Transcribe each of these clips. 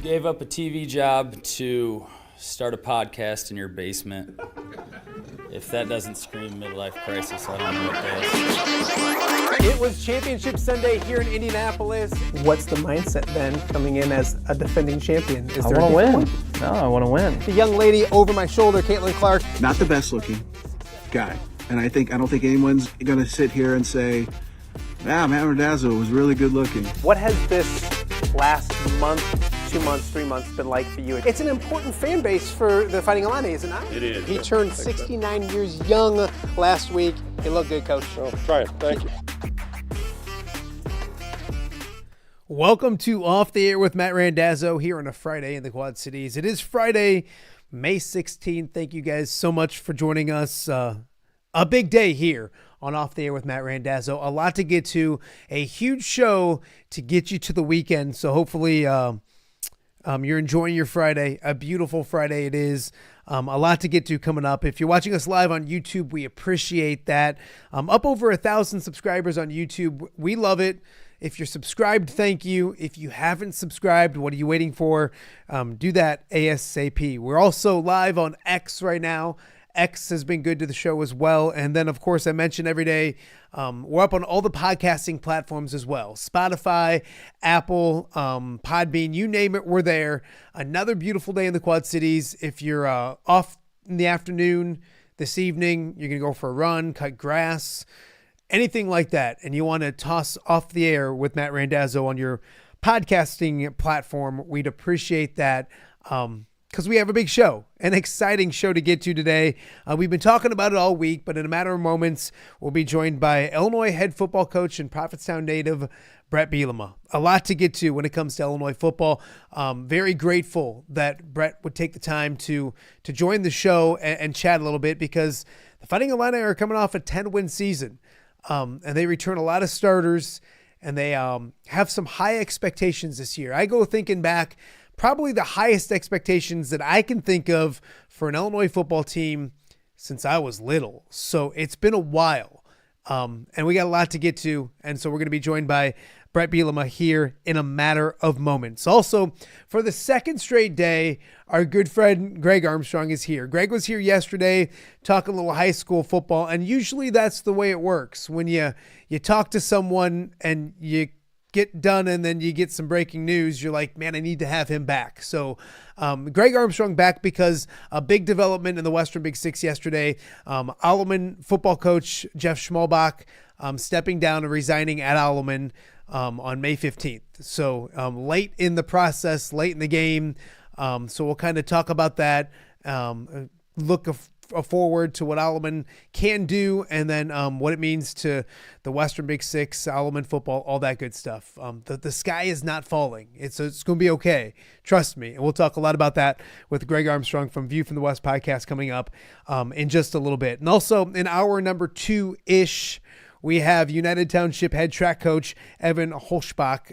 gave up a TV job to start a podcast in your basement. If that doesn't scream midlife crisis, I don't know what does. It was Championship Sunday here in Indianapolis. What's the mindset then coming in as a defending champion? I want to win. No, I want to win. The young lady over my shoulder, Caitlin Clark. Not the best looking guy. And I don't think anyone's going to sit here and say, Matt Randazzo was really good looking. What has this last month, 2 months, 3 months been like for you? It's an important fan base for the Fighting Illini, is it not? It is. He turned 69 years young last week. He looked good, Coach. Oh, try it. Thank you. Welcome to Off the Air with Matt Randazzo here on a Friday in the Quad Cities. It is Friday, May 16th. Thank you guys so much for joining us. A big day here on Off the Air with Matt Randazzo. A lot to get to, a huge show to get you to the weekend. So hopefully you're enjoying your Friday. A beautiful Friday it is. A lot to get to coming up. If you're watching us live on YouTube, we appreciate that. Up over 1,000 subscribers on YouTube. We love it. If you're subscribed, thank you. If you haven't subscribed, what are you waiting for? Do that ASAP. We're also live on X right now. X has been good to the show as well. And then, of course, I mention every day, we're up on all the podcasting platforms as well. Spotify, Apple, Podbean, you name it, we're there. Another beautiful day in the Quad Cities. If you're off in the afternoon, this evening, you're going to go for a run, cut grass, anything like that, and you want to toss Off the Air with Matt Randazzo on your podcasting platform, we'd appreciate that. Because we have a big show, an exciting show to get to today. We've been talking about it all week, but in a matter of moments, we'll be joined by Illinois head football coach and Prophetstown native Bret Bielema. A lot to get to when it comes to Illinois football. Very grateful that Bret would take the time to join the show and chat a little bit, because the Fighting Illini are coming off a 10-win season, and they return a lot of starters, and they have some high expectations this year. I go thinking back, probably the highest expectations that I can think of for an Illinois football team since I was little. So it's been a while. And we got a lot to get to. And so we're going to be joined by Bret Bielema here in a matter of moments. Also, for the second straight day, our good friend Greg Armstrong is here. Greg was here yesterday talking a little high school football. And usually that's the way it works. When you talk to someone and you get done and then you get some breaking news, you're like, man, I need to have him back. So Greg Armstrong back because a big development in the Western Big Six yesterday. Alleman football coach Jeff Schmalbach stepping down and resigning at Alleman on May 15th. So late in the process, late in the game. So we'll kind of talk about that, look forward to what Alleman can do, and then what it means to the Western Big Six, Alleman football, all that good stuff. The sky is not falling. It's going to be okay. Trust me. And we'll talk a lot about that with Greg Armstrong from View from the West podcast coming up in just a little bit. And also in hour number 2-ish, we have United Township head track coach Evan Holschbach.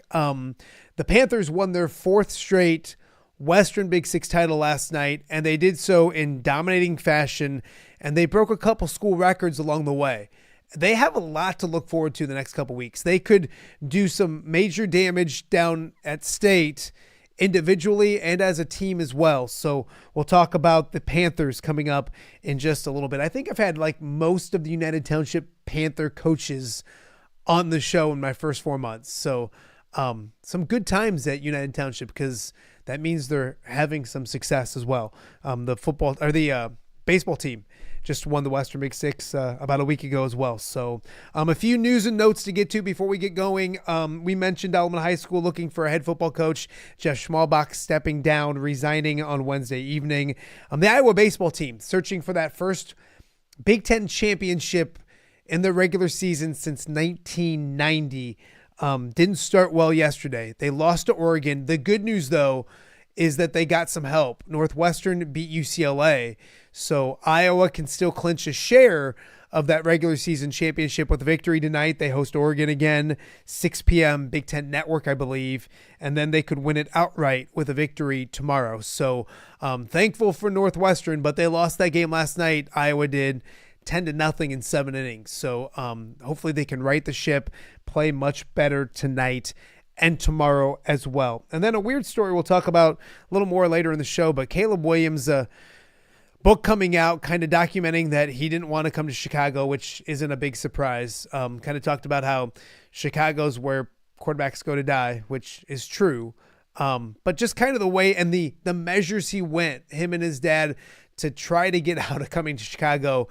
The Panthers won their 4th straight Western Big Six title last night, and they did so in dominating fashion, and they broke a couple school records along the way. They have a lot to look forward to the next couple weeks. They could do some major damage down at state individually and as a team as well. So we'll talk about the Panthers coming up in just a little bit. I think I've had like most of the United Township Panther coaches on the show in my first 4 months. So some good times at United Township, because that means they're having some success as well. The baseball team just won the Western Big Six about a week ago as well. So a few news and notes to get to before we get going. We mentioned Alleman High School looking for a head football coach. Jeff Schmalbach stepping down, resigning on Wednesday evening. The Iowa baseball team searching for that first Big Ten championship in the regular season since 1990. Didn't start well yesterday. They lost to Oregon. The good news, though, is that they got some help. Northwestern beat UCLA, so Iowa can still clinch a share of that regular season championship with a victory tonight. They host Oregon again, 6 p.m., Big Ten Network, I believe, and then they could win it outright with a victory tomorrow. So thankful for Northwestern, but they lost that game last night. Iowa did 10-0 in 7 innings. So hopefully they can right the ship, play much better tonight and tomorrow as well. And then a weird story we'll talk about a little more later in the show, but Caleb Williams, book coming out kind of documenting that he didn't want to come to Chicago, which isn't a big surprise. Kind of talked about how Chicago's where quarterbacks go to die, which is true. But just kind of the way and the measures he went, him and his dad, to try to get out of coming to Chicago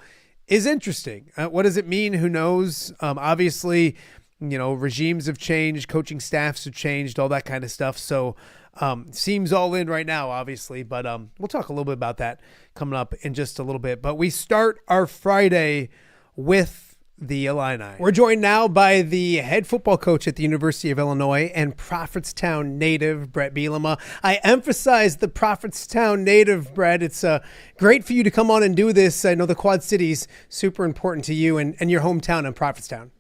is interesting. What does it mean? Who knows? Obviously, regimes have changed, coaching staffs have changed, all that kind of stuff. So seems all in right now, obviously, but we'll talk a little bit about that coming up in just a little bit. But we start our Friday with the Illini. We're joined now by the head football coach at the University of Illinois and Prophetstown native, Bret Bielema. I emphasize the Prophetstown native, Bret. It's great for you to come on and do this. I know the Quad Cities super important to you and your hometown in Prophetstown.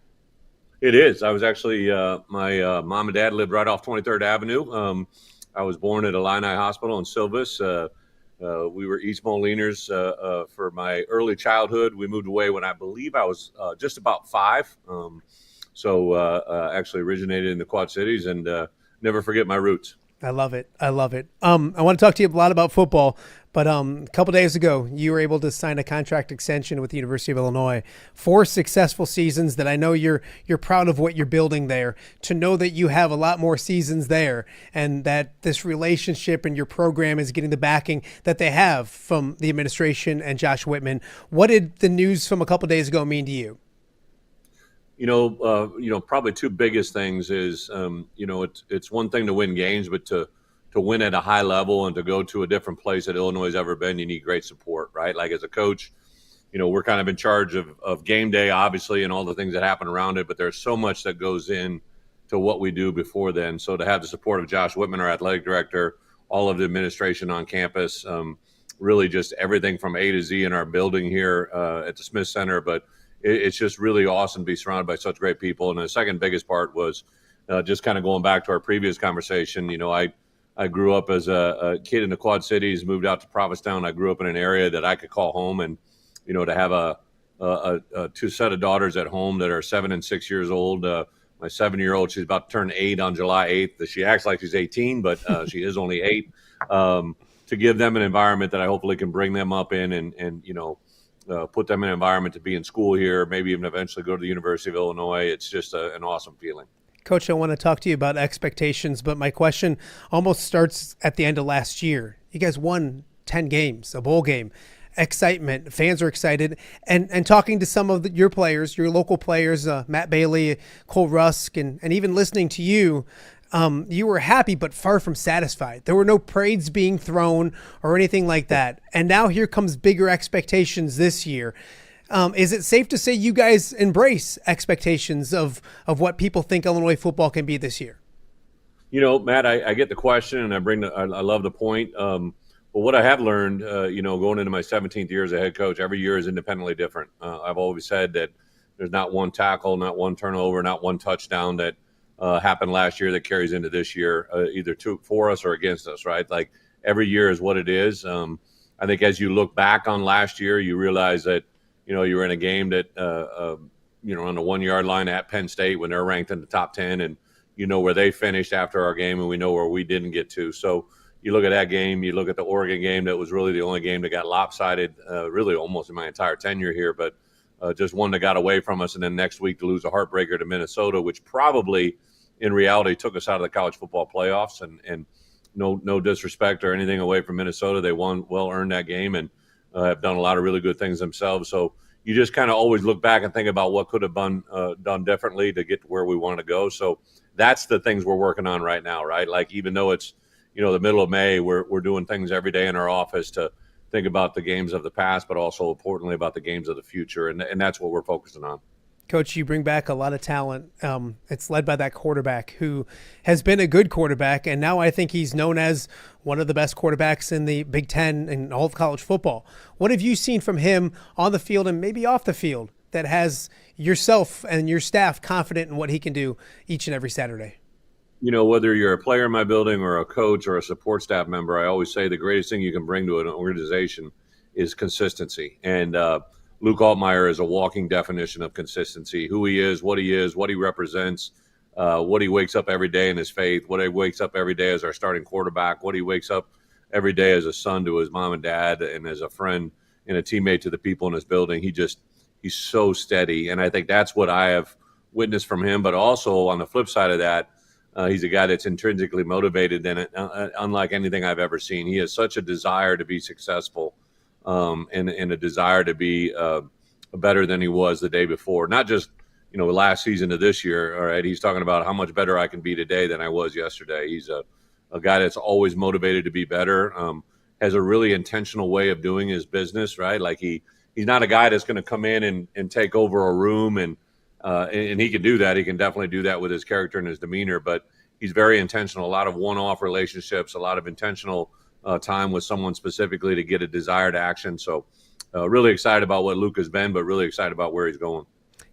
It is. I was actually, my mom and dad lived right off 23rd Avenue. I was born at Illini Hospital in Silvis. We were East Moliners for my early childhood. We moved away when I believe I was just about 5. Actually originated in the Quad Cities and never forget my roots. I love it. I love it. I want to talk to you a lot about football, but a couple days ago, you were able to sign a contract extension with the University of Illinois. 4 successful seasons that I know you're proud of what you're building there. To know that you have a lot more seasons there and that this relationship and your program is getting the backing that they have from the administration and Josh Whitman. What did the news from a couple days ago mean to you? Probably 2 biggest things is, it's one thing to win games, but to win at a high level and to go to a different place that Illinois has ever been, you need great support, right? Like as a coach, we're kind of in charge of game day, obviously, and all the things that happen around it, but there's so much that goes in to what we do before then. So to have the support of Josh Whitman, our athletic director, all of the administration on campus, really just everything from A to Z in our building here at the Smith Center, but it's just really awesome to be surrounded by such great people. And the second biggest part was just kind of going back to our previous conversation. I grew up as a kid in the Quad Cities, moved out to Prophetstown. I grew up in an area that I could call home, and to have a 2 set of daughters at home that are 7 and 6 years old. My 7-year-old, she's about to turn 8 on July 8th. She acts like she's 18, but she is only 8. To give them an environment that I hopefully can bring them up in and put them in an environment to be in school here, maybe even eventually go to the University of Illinois. It's just an awesome feeling. Coach, I want to talk to you about expectations, but my question almost starts at the end of last year. You guys won 10 games, a bowl game, excitement, fans are excited, and talking to some of your players, your local players, Matt Bailey, Cole Rusk, and even listening to you, you were happy but far from satisfied. There were no parades being thrown or anything like that. And now here comes bigger expectations this year. Is it safe to say you guys embrace expectations of what people think Illinois football can be this year? Matt, I get the question and I love the point. But what I have learned, going into my 17th year as a head coach, every year is independently different. I've always said that there's not one tackle, not one turnover, not one touchdown that happened last year that carries into this year, either for us or against us, right? Like every year is what it is. I think as you look back on last year, you realize that, you were in a game that, on the 1-yard line at Penn State when they're ranked in the top 10 and where they finished after our game and we know where we didn't get to. So you look at that game, you look at the Oregon game that was really the only game that got lopsided really almost in my entire tenure here, but just one that got away from us. And then next week to lose a heartbreaker to Minnesota, which probably in reality took us out of the college football playoffs and no disrespect or anything away from Minnesota. They won, well-earned that game and have done a lot of really good things themselves. So you just kind of always look back and think about what could have been done differently to get to where we want to go. So that's the things we're working on right now, right? Like even though it's, the middle of May, we're doing things every day in our office to think about the games of the past, but also importantly about the games of the future. And that's what we're focusing on. Coach, you bring back a lot of talent. It's led by that quarterback who has been a good quarterback, and now I think he's known as one of the best quarterbacks in the Big Ten and all of college football. What have you seen from him on the field and maybe off the field that has yourself and your staff confident in what he can do each and every Saturday? Whether you're a player in my building or a coach or a support staff member, I always say the greatest thing you can bring to an organization is consistency. And Luke Altmaier is a walking definition of consistency, who he is, what he represents, what he wakes up every day in his faith, what he wakes up every day as our starting quarterback, what he wakes up every day as a son to his mom and dad and as a friend and a teammate to the people in his building. He's so steady. And I think that's what I have witnessed from him. But also on the flip side of that, he's a guy that's intrinsically motivated and unlike anything I've ever seen. He has such a desire to be successful and a desire to be better than he was the day before. Not just, last season to this year. All right. He's talking about how much better I can be today than I was yesterday. He's a guy that's always motivated to be better, has a really intentional way of doing his business, right? Like he's not a guy that's going to come in and take over a room and he can do that. He can definitely do that with his character and his demeanor, but he's very intentional, a lot of one-off relationships, a lot of intentional time with someone specifically to get a desired action. So really excited about what Luke has been, but really excited about where he's going.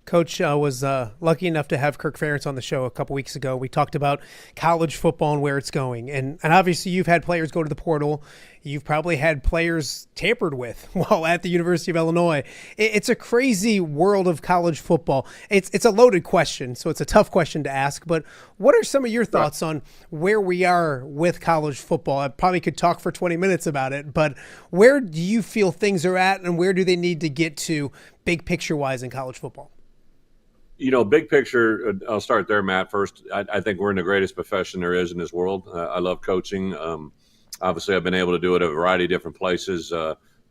Coach was lucky enough to have Kirk Ferentz on the show a couple weeks ago. We talked about college football and where it's going. And obviously you've had players go to the portal. You've probably had players tampered with while at the University of Illinois. It's a crazy world of college football. It's a loaded question, so it's a tough question to ask. But what are some of your thoughts on where we are with college football? I probably could talk for 20 minutes about it, but where do you feel things are at and where do they need to get to big picture-wise in college football? Big picture, I'll start there, Matt. First, I think we're in the greatest profession there is in this world. I love coaching. Obviously, I've been able to do it at a variety of different places,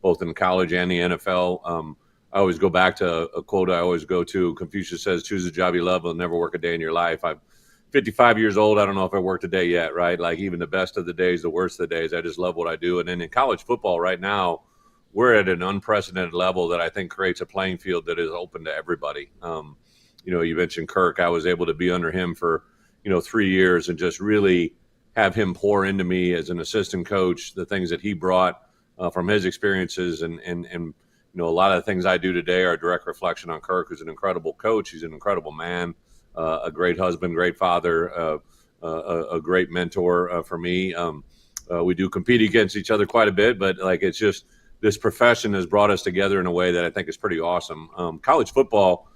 both in college and the NFL. I always go back to a quote I always go to. Confucius says, choose a job you love and never work a day in your life. I'm 55 years old. I don't know if I worked a day yet, right? Like even the best of the days, the worst of the days, I just love what I do. And then in college football right now, we're at an unprecedented level that I think creates a playing field that is open to everybody. You mentioned Kirk. I was able to be under him for, 3 years and just really have him pour into me as an assistant coach, the things that he brought from his experiences. And a lot of the things I do today are a direct reflection on Kirk, who's an incredible coach. He's an incredible man, a great husband, great father, a great mentor for me. We do compete against each other quite a bit, but it's just this profession has brought us together in a way that I think is pretty awesome. College football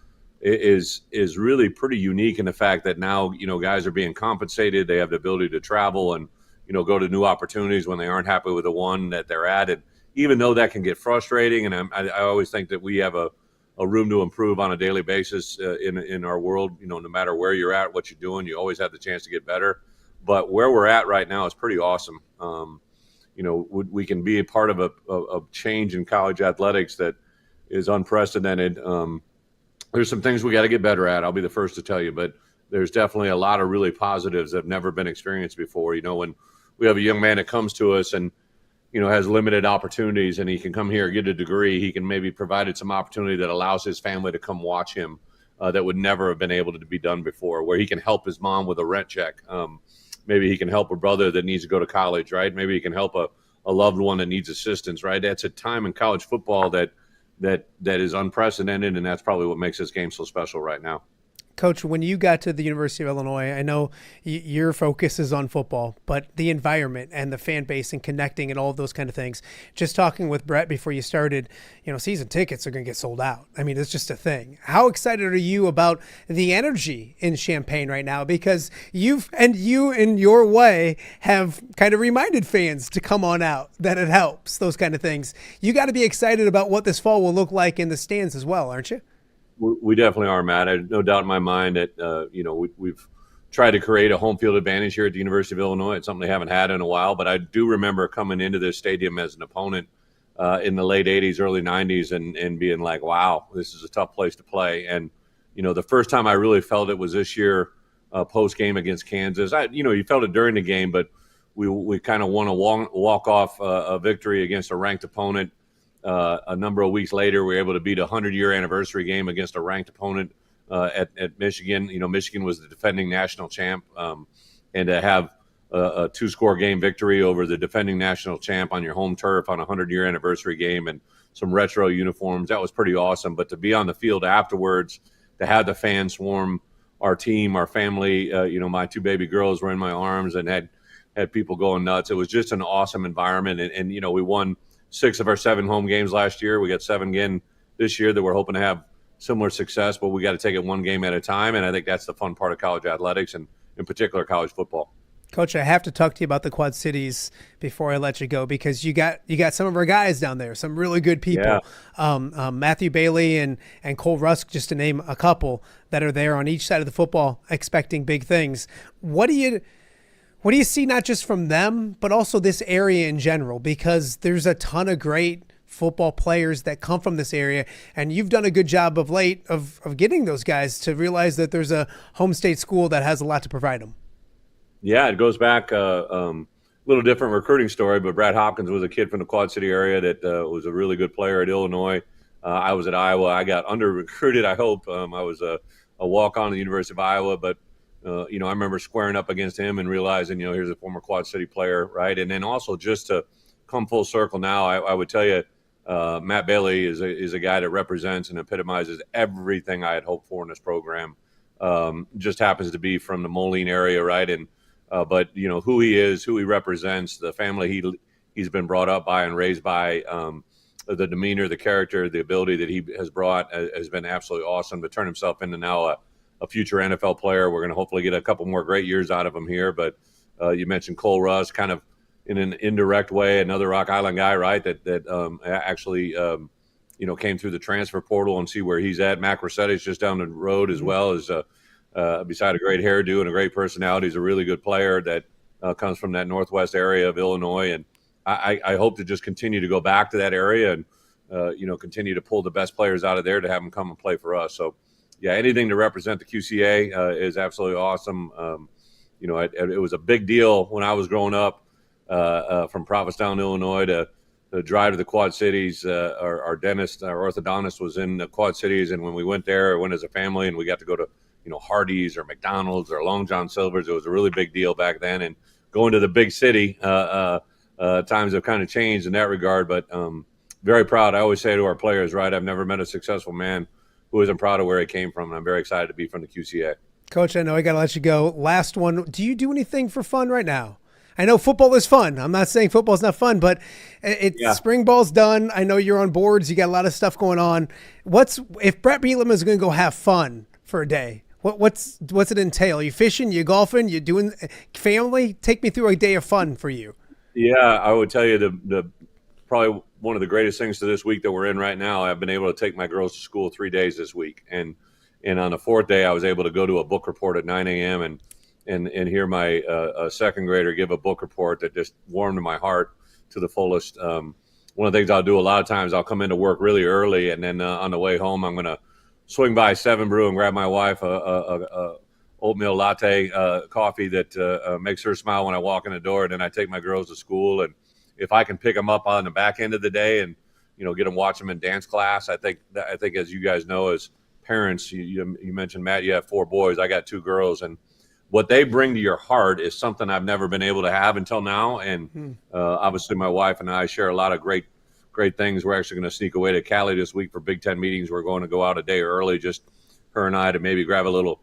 is really pretty unique in the fact that now, guys are being compensated. They have the ability to travel and, go to new opportunities when they aren't happy with the one that they're at. And even though that can get frustrating, and I always think that we have a room to improve on a daily basis in our world, no matter where you're at, what you're doing, you always have the chance to get better. But where we're at right now is pretty awesome. We can be a part of a change in college athletics that is unprecedented. There's some things we got to get better at. I'll be the first to tell you, but there's definitely a lot of really positives that have never been experienced before. When we have a young man that comes to us and, has limited opportunities and he can come here, get a degree, he can maybe provide some opportunity that allows his family to come watch him that would never have been able to be done before, where he can help his mom with a rent check. Maybe he can help a brother that needs to go to college, right? Maybe he can help a loved one that needs assistance, right? That's a time in college football that is unprecedented, and that's probably what makes this game so special right now. Coach, when you got to the University of Illinois, I know your focus is on football, but the environment and the fan base and connecting and all of those kind of things. Just talking with Bret before you started, season tickets are going to get sold out. I mean, it's just a thing. How excited are you about the energy in Champaign right now? Because you in your way have kind of reminded fans to come on out, that it helps, those kind of things. You got to be excited about what this fall will look like in the stands as well, aren't you? We definitely are, Matt. I have no doubt in my mind that, we've tried to create a home field advantage here at the University of Illinois. It's something they haven't had in a while, but I do remember coming into this stadium as an opponent in the late 80s, early 90s and being like, wow, this is a tough place to play. And, the first time I really felt it was this year post-game against Kansas. You felt it during the game, but we kind of won a walk-off a victory against a ranked opponent. A number of weeks later, we were able to beat a 100-year anniversary game against a ranked opponent at Michigan. Michigan was the defending national champ, and to have a two-score game victory over the defending national champ on your home turf on a 100-year anniversary game and some retro uniforms, that was pretty awesome. But to be on the field afterwards, to have the fans swarm our team, our family, my two baby girls were in my arms and had people going nuts. It was just an awesome environment, and we won 6 of our 7 home games last year. We got 7 again this year that we're hoping to have similar success, but we got to take it one game at a time. And I think that's the fun part of college athletics, and in particular college football. Coach, I have to talk to you about the Quad Cities before I let you go, because you got some of our guys down there, some really good people. Yeah. Matthew Bailey and Cole Rusk, just to name a couple, that are there on each side of the football expecting big things. What do you see, not just from them, but also this area in general? Because there's a ton of great football players that come from this area, and you've done a good job of late of getting those guys to realize that there's a home state school that has a lot to provide them. Yeah, it goes back a little different recruiting story, but Brad Hopkins was a kid from the Quad City area that was a really good player at Illinois. I was at Iowa. I got under-recruited, I hope. I was a walk-on at the University of Iowa, but, I remember squaring up against him and realizing, here's a former Quad City player, right? And then also just to come full circle now, I would tell you, Matt Bailey is a guy that represents and epitomizes everything I had hoped for in this program. Just happens to be from the Moline area, right? And but who he is, who he represents, the family he's been brought up by and raised by, the demeanor, the character, the ability that he has brought has been absolutely awesome. To turn himself into now a future NFL player, we're going to hopefully get a couple more great years out of him here. But you mentioned Cole Russ, kind of in an indirect way, another Rock Island guy, right? That actually came through the transfer portal, and see where he's at. Mac Rossetti's just down the road as well as. Beside a great hairdo and a great personality, he's a really good player that comes from that northwest area of Illinois. And I hope to just continue to go back to that area and, continue to pull the best players out of there to have them come and play for us. So, yeah, anything to represent the QCA is absolutely awesome. It was a big deal when I was growing up from Provincetown, Illinois, to drive to the Quad Cities. Our dentist, our orthodontist was in the Quad Cities, and when we went there, we went as a family, and we got to go to Hardee's or McDonald's or Long John Silver's. It was a really big deal back then. And going to the big city, times have kind of changed in that regard, but very proud. I always say to our players, right, I've never met a successful man who isn't proud of where he came from, and I'm very excited to be from the QCA. Coach, I know I got to let you go. Last one. Do you do anything for fun right now? I know football is fun. I'm not saying football is not fun, but spring ball's done. I know you're on boards. You got a lot of stuff going on. If Bret Bielema is going to go have fun for a day, what's it entail? You fishing? You golfing? You doing family? Take me through a day of fun for you. Yeah, I would tell you the probably one of the greatest things to this week that we're in right now. I've been able to take my girls to school 3 days this week, and on the fourth day I was able to go to a book report at 9 a.m. and hear my second grader give a book report that just warmed my heart to the fullest. One of the things I'll do a lot of times, I'll come into work really early, and then on the way home I'm going to swing by 7 Brew and grab my wife a oatmeal latte coffee that makes her smile when I walk in the door. And then I take my girls to school, and if I can pick them up on the back end of the day and get them, watch them in dance class, I think as you guys know, as parents, you mentioned, Matt, you have 4 boys, I got 2 girls, and what they bring to your heart is something I've never been able to have until now. And obviously my wife and I share a lot of great things. We're actually going to sneak away to Cali this week for Big Ten meetings. We're going to go out a day early, just her and I, to maybe grab a little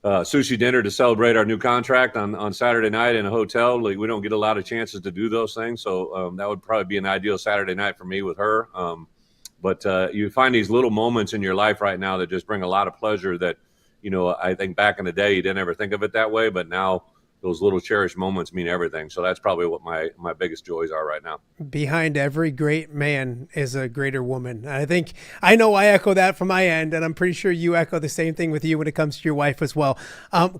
sushi dinner to celebrate our new contract on Saturday night in a hotel. Like, we don't get a lot of chances to do those things, so that would probably be an ideal Saturday night for me with her. But you find these little moments in your life right now that just bring a lot of pleasure that, I think back in the day you didn't ever think of it that way, but now those little cherished moments mean everything. So that's probably what my biggest joys are right now. Behind every great man is a greater woman. I know I echo that from my end, and I'm pretty sure you echo the same thing with you when it comes to your wife as well.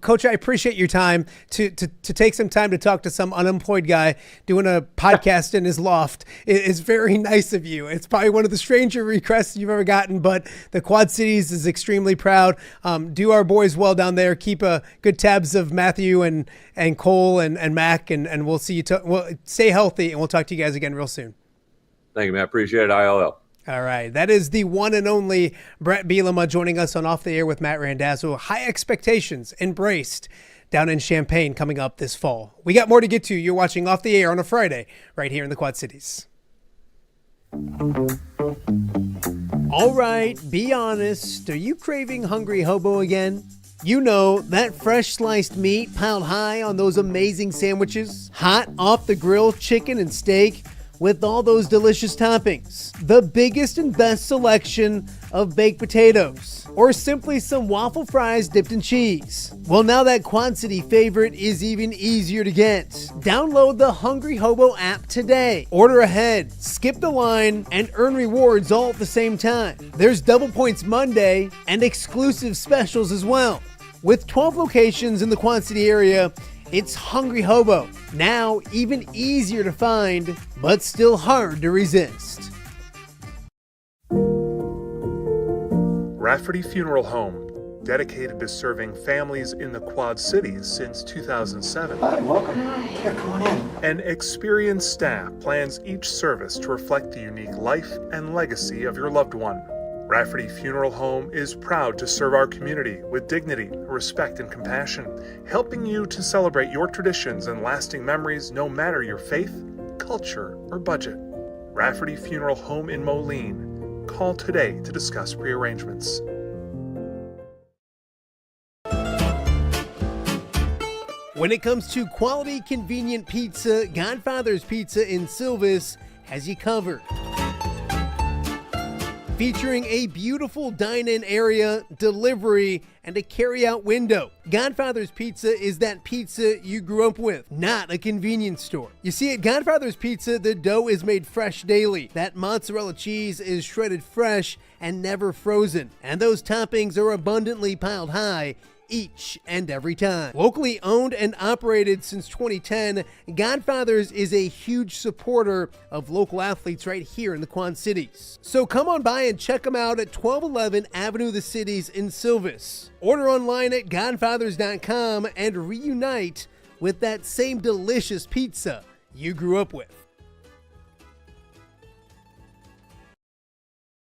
Coach, I appreciate your time to take some time to talk to some unemployed guy doing a podcast in his loft. It is very nice of you. It's probably one of the stranger requests you've ever gotten, but the Quad Cities is extremely proud. Do our boys well down there. Keep good tabs of Matthew and Cole and Mac, and we'll see you. Well, stay healthy, and we'll talk to you guys again real soon. Thank you, man. Appreciate it. ILL. All right. That is the one and only Bret Bielema joining us on Off the Air with Matt Randazzo. High expectations embraced down in Champaign coming up this fall. We got more to get to. You're watching Off the Air on a Friday right here in the Quad Cities. All right. Be honest. Are you craving Hungry Hobo again? You know, that fresh sliced meat piled high on those amazing sandwiches, hot off the grill chicken and steak, with all those delicious toppings, the biggest and best selection of baked potatoes, or simply some waffle fries dipped in cheese. Well, now that Quad City favorite is even easier to get. Download the Hungry Hobo app today. Order ahead, skip the line, and earn rewards all at the same time. There's Double Points Monday and exclusive specials as well. With 12 locations in the Quad City area, it's Hungry Hobo. Now even easier to find, but still hard to resist. Rafferty Funeral Home, dedicated to serving families in the Quad Cities since 2007. Hi, welcome. Here, come on in. An experienced staff plans each service to reflect the unique life and legacy of your loved one. Rafferty Funeral Home is proud to serve our community with dignity, respect, and compassion, helping you to celebrate your traditions and lasting memories no matter your faith, culture, or budget. Rafferty Funeral Home in Moline. Call today to discuss prearrangements. When it comes to quality, convenient pizza, Godfather's Pizza in Silvis has you covered. Featuring a beautiful dine-in area, delivery, and a carry-out window. Godfather's Pizza is that pizza you grew up with, not a convenience store. You see, at Godfather's Pizza, the dough is made fresh daily. That mozzarella cheese is shredded fresh and never frozen. And those toppings are abundantly piled high each and every time. Locally owned and operated since 2010, Godfather's is a huge supporter of local athletes right here in the Quad Cities. So come on by and check them out at 1211 Avenue of the Cities in Silvis. Order online at godfathers.com and reunite with that same delicious pizza you grew up with.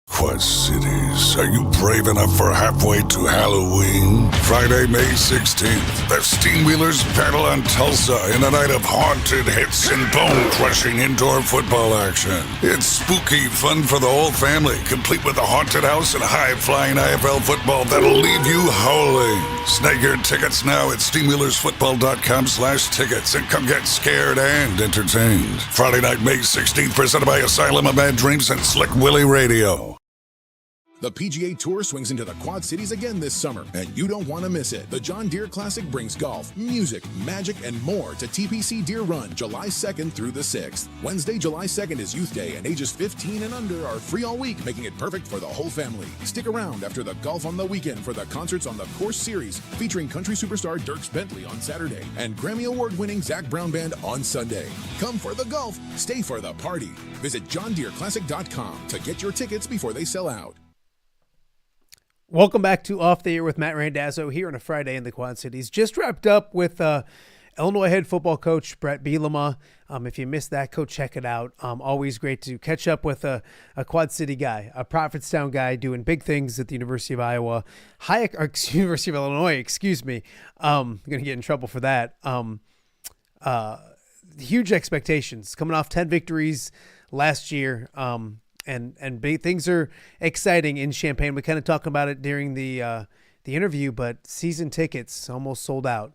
Quad Cities, are you brave enough for halfway to Halloween? Friday, May 16th, the Steamwheelers battle on Tulsa in a night of haunted hits and bone-crushing indoor football action. It's spooky fun for the whole family, complete with a haunted house and high-flying IFL football that'll leave you howling. Snag your tickets now at steamwheelersfootball.com/tickets and come get scared and entertained. Friday night, May 16th, presented by Asylum of Mad Dreams and Slick Willie Radio. The PGA Tour swings into the Quad Cities again this summer, and you don't want to miss it. The John Deere Classic brings golf, music, magic, and more to TPC Deer Run, July 2nd through the 6th. Wednesday, July 2nd is Youth Day, and ages 15 and under are free all week, making it perfect for the whole family. Stick around after the golf on the weekend for the concerts on the Course Series, featuring country superstar Dierks Bentley on Saturday, and Grammy Award-winning Zac Brown Band on Sunday. Come for the golf, stay for the party. Visit JohnDeereClassic.com to get your tickets before they sell out. Welcome back to Off the Air with Matt Randazzo here on a Friday in the Quad Cities. Just wrapped up with Illinois head football coach Bret Bielema. If you missed that, go check it out. Always great to catch up with a Quad City guy, a Prophetstown guy doing big things at the University of Iowa, University of Illinois, excuse me. I'm going to get in trouble for that. Huge expectations coming off 10 victories last year. And big things are exciting in Champaign. We kind of talked about it during the interview, but season tickets almost sold out.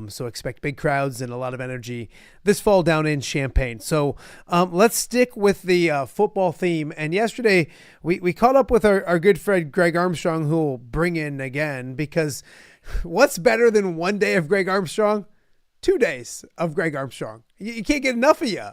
So expect big crowds and a lot of energy this fall down in Champaign. So let's stick with the football theme. And yesterday we caught up with our good friend Greg Armstrong, who will bring in again, because what's better than one day of Greg Armstrong? 2 days of Greg Armstrong. You can't get enough of you.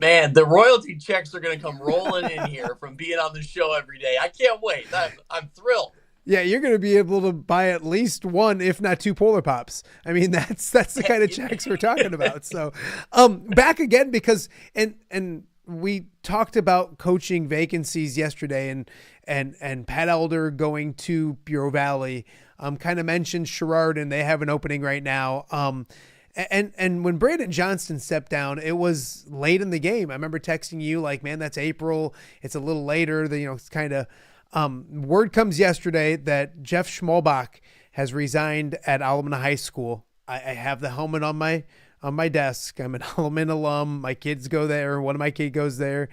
Man, the royalty checks are going to come rolling in here from being on the show every day. I can't wait. I'm thrilled. Yeah, you're going to be able to buy at least one, if not two Polar Pops. I mean, that's the kind of checks we're talking about. So, back again, because and we talked about coaching vacancies yesterday, and Pat Elder going to Bureau Valley. Kind of mentioned Sherrard, and they have an opening right now. And when Brandon Johnston stepped down, it was late in the game. I remember texting you like, man, that's April. It's a little later. It's kind of word comes yesterday that Jeff Schmalbach has resigned at Alleman High School. I have the helmet on my desk. I'm an Alleman alum. My kids go there. One of my kids goes there.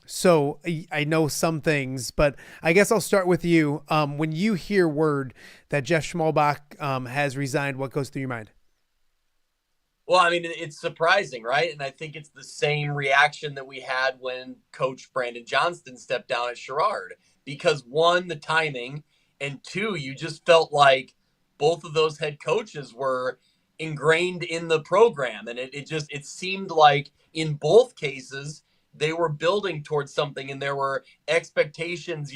So I know some things, but I guess I'll start with you. When you hear word that Jeff Schmalbach has resigned, what goes through your mind? Well, I mean, it's surprising, right? And I think it's the same reaction that we had when Coach Brandon Johnston stepped down at Sherrard. Because one, the timing, and two, you just felt like both of those head coaches were ingrained in the program. And it seemed like in both cases, they were building towards something, and there were expectations,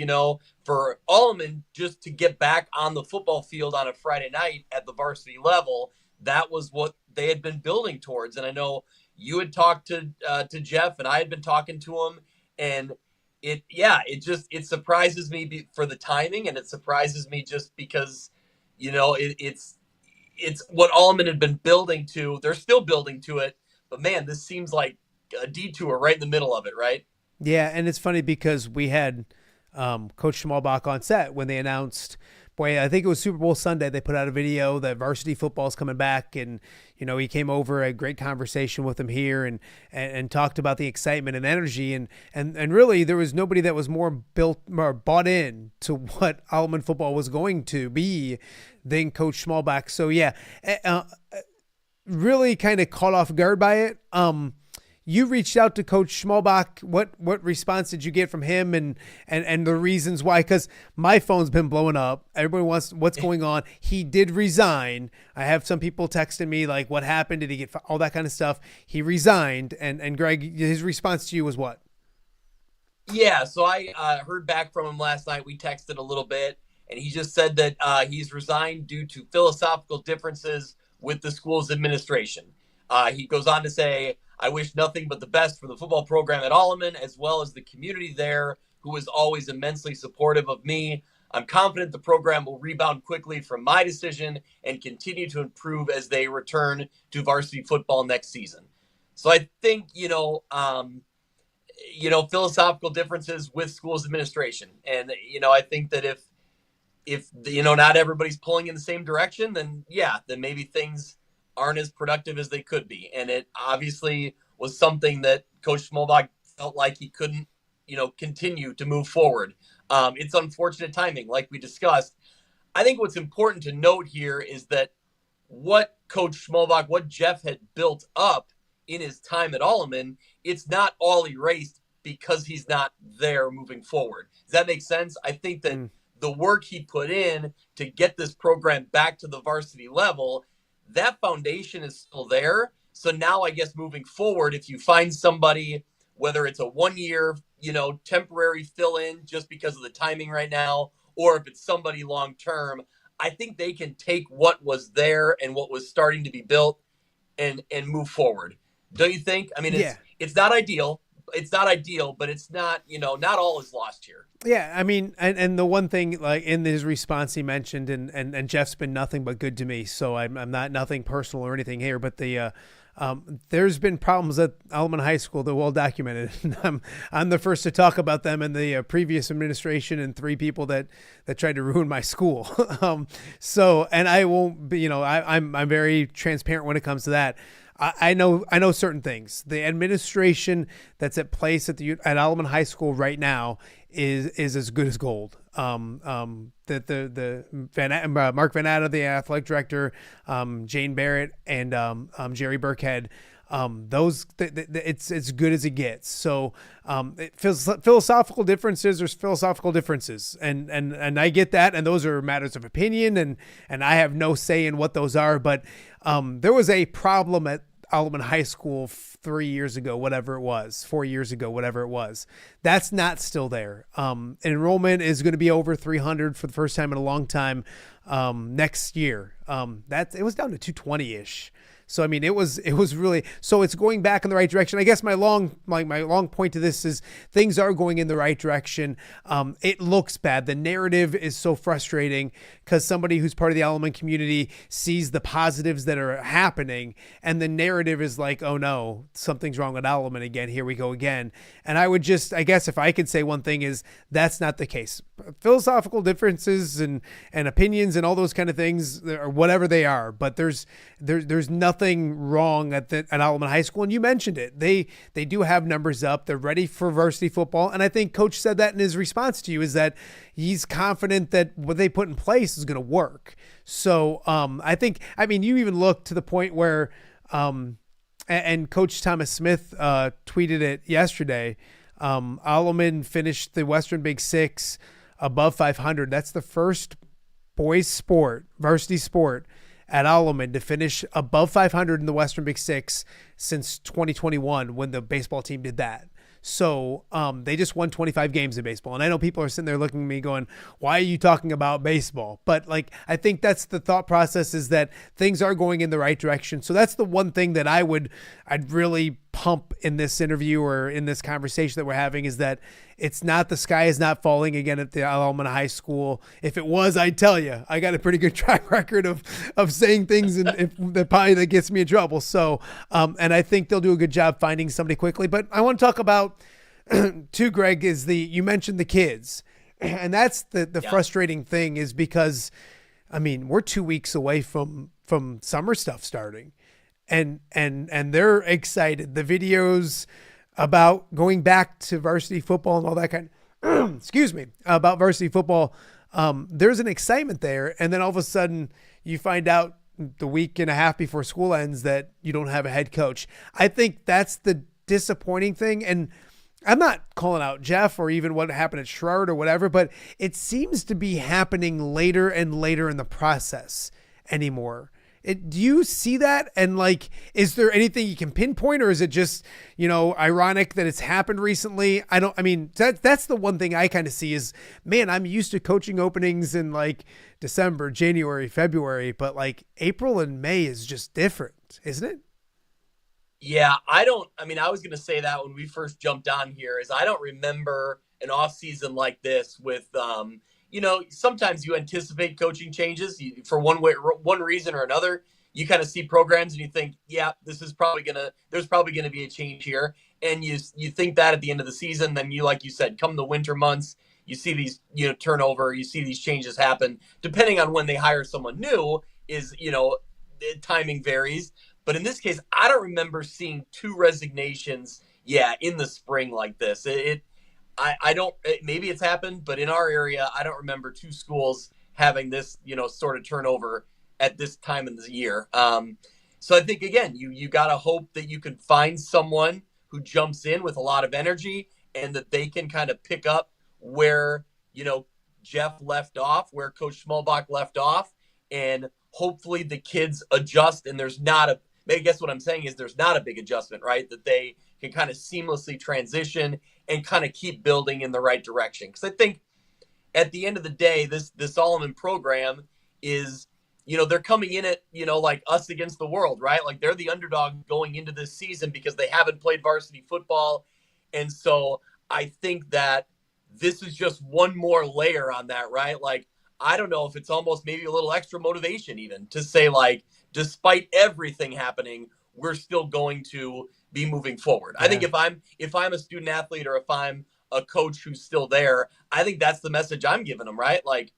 for Alleman just to get back on the football field on a Friday night at the varsity level. That was what they had been building towards. And I know you had talked to Jeff, and I had been talking to him, and it surprises me for the timing, and it surprises me just because, it's what Alleman had been building to. They're still building to it, but man, this seems like a detour right in the middle of it, right? Yeah, and it's funny because we had Coach Schmalbach on set when they announced, I think it was Super Bowl Sunday, they put out a video that varsity football is coming back, and he came over, a great conversation with him here, and talked about the excitement and energy, and really there was nobody that was more bought in to what Alleman football was going to be than Coach Schmalbach. So yeah, really kind of caught off guard by it. You reached out to Coach Schmalbach. What response did you get from him, and the reasons why? Because my phone's been blowing up. Everybody wants what's going on. He did resign. I have some people texting me like, what happened? Did he get all that kind of stuff? He resigned. And Greg, his response to you was what? Yeah, so I heard back from him last night. We texted a little bit, and he just said that he's resigned due to philosophical differences with the school's administration. He goes on to say, I wish nothing but the best for the football program at Alleman, as well as the community there, who was always immensely supportive of me. I'm confident the program will rebound quickly from my decision and continue to improve as they return to varsity football next season. So I think, philosophical differences with schools administration. And, I think that if not everybody's pulling in the same direction, then maybe things aren't as productive as they could be. And it obviously was something that Coach Schmalbach felt like he couldn't, continue to move forward. It's unfortunate timing, like we discussed. I think what's important to note here is that what Coach Schmalbach, what Jeff had built up in his time at Alleman, it's not all erased because he's not there moving forward. Does that make sense? I think that the work he put in to get this program back to the varsity level, that foundation is still there. So now I guess moving forward, if you find somebody, whether it's a 1 year, temporary fill in just because of the timing right now, or if it's somebody long term, I think they can take what was there and what was starting to be built and move forward. Don't you think? I mean, it's not ideal. It's not ideal, but it's not, not all is lost here. Yeah, I mean, and the one thing, like in his response, he mentioned, and Jeff's been nothing but good to me, so I'm not nothing personal or anything here, but there's been problems at Alleman High School that are well documented. I'm the first to talk about them in the previous administration and 3 people that tried to ruin my school. So, and I won't be, I'm very transparent when it comes to that. I know certain things. The administration that's at place at Alleman High School right now is as good as gold. Mark Van Atta, the athletic director, Jane Barrett, and Jerry Burkhead. It's as good as it gets. So philosophical differences. There's philosophical differences, and I get that, and those are matters of opinion, and I have no say in what those are. But there was a problem at Alleman High School 3 years ago, whatever it was, 4 years ago, whatever it was. That's not still there. Enrollment is going to be over 300 for the first time in a long time next year. It was down to 220-ish. So, I mean, it was really, so it's going back in the right direction. I guess my long point to this is things are going in the right direction. It looks bad. The narrative is so frustrating because somebody who's part of the Alleman community sees the positives that are happening, and the narrative is like, oh no, something's wrong with Alleman again. Here we go again. And I guess if I could say one thing is that's not the case. Philosophical differences and opinions and all those kind of things, or whatever they are, but there's nothing wrong at Alleman High School. And you mentioned it. They do have numbers up. They're ready for varsity football. And I think Coach said that in his response to you, is that he's confident that what they put in place is going to work. So you even look to the point where And Coach Thomas Smith tweeted it yesterday. Alleman finished the Western Big Six above 500. That's the first boys sport, varsity sport at Alleman to finish above 500 in the Western Big Six since 2021 when the baseball team did that. So they just won 25 games in baseball. And I know people are sitting there looking at me going, why are you talking about baseball? But like, I think that's the thought process, is that things are going in the right direction. So that's the one thing that I'd really pump in this interview or in this conversation that we're having, is that it's not, the sky is not falling again at the Alleman High School. If it was, I'd tell you, I got a pretty good track record of saying things that gets me in trouble. So, and I think they'll do a good job finding somebody quickly. But I want to talk about too, Greg, you mentioned the kids, and that's the frustrating thing, is because, I mean, we're 2 weeks away from summer stuff starting, and they're excited. The videos about going back to varsity football and all that kind excuse me, about varsity football, there's an excitement there. And then all of a sudden you find out the week and a half before school ends that you don't have a head coach. I think that's the disappointing thing. And I'm not calling out Jeff or even what happened at Sherrard or whatever, but it seems to be happening later and later in the process anymore. Do you see that? And like, is there anything you can pinpoint, or is it just, ironic that it's happened recently? That's the one thing I kind of see is, man, I'm used to coaching openings in like December, January, February, but like April and May is just different, isn't it? Yeah, I was going to say that when we first jumped on here, is I don't remember an off season like this with, sometimes you anticipate coaching changes for one reason or another. You kind of see programs and you think, yeah, there's probably going to be a change here. And you think that at the end of the season, then like you said, come the winter months, you see these, turnover, you see these changes happen. Depending on when they hire someone new timing varies. But in this case, I don't remember seeing 2 resignations, in the spring like this. I don't, maybe it's happened, but in our area, I don't remember 2 schools having this, sort of turnover at this time of the year. So I think, again, you got to hope that you can find someone who jumps in with a lot of energy and that they can kind of pick up where, Jeff left off, where Coach Schmalbach left off, and hopefully the kids adjust. And I guess what I'm saying is there's not a big adjustment, right? That they can kind of seamlessly transition and kind of keep building in the right direction. Because I think at the end of the day, this Alleman program is, they're coming in at, like us against the world, right? Like they're the underdog going into this season because they haven't played varsity football. And so I think that this is just one more layer on that, right? Like, I don't know if it's almost maybe a little extra motivation even to say, like, despite everything happening, we're still going to be moving forward. Yeah. I think if I'm a student athlete or if I'm a coach who's still there, I think that's the message I'm giving them, right? Like,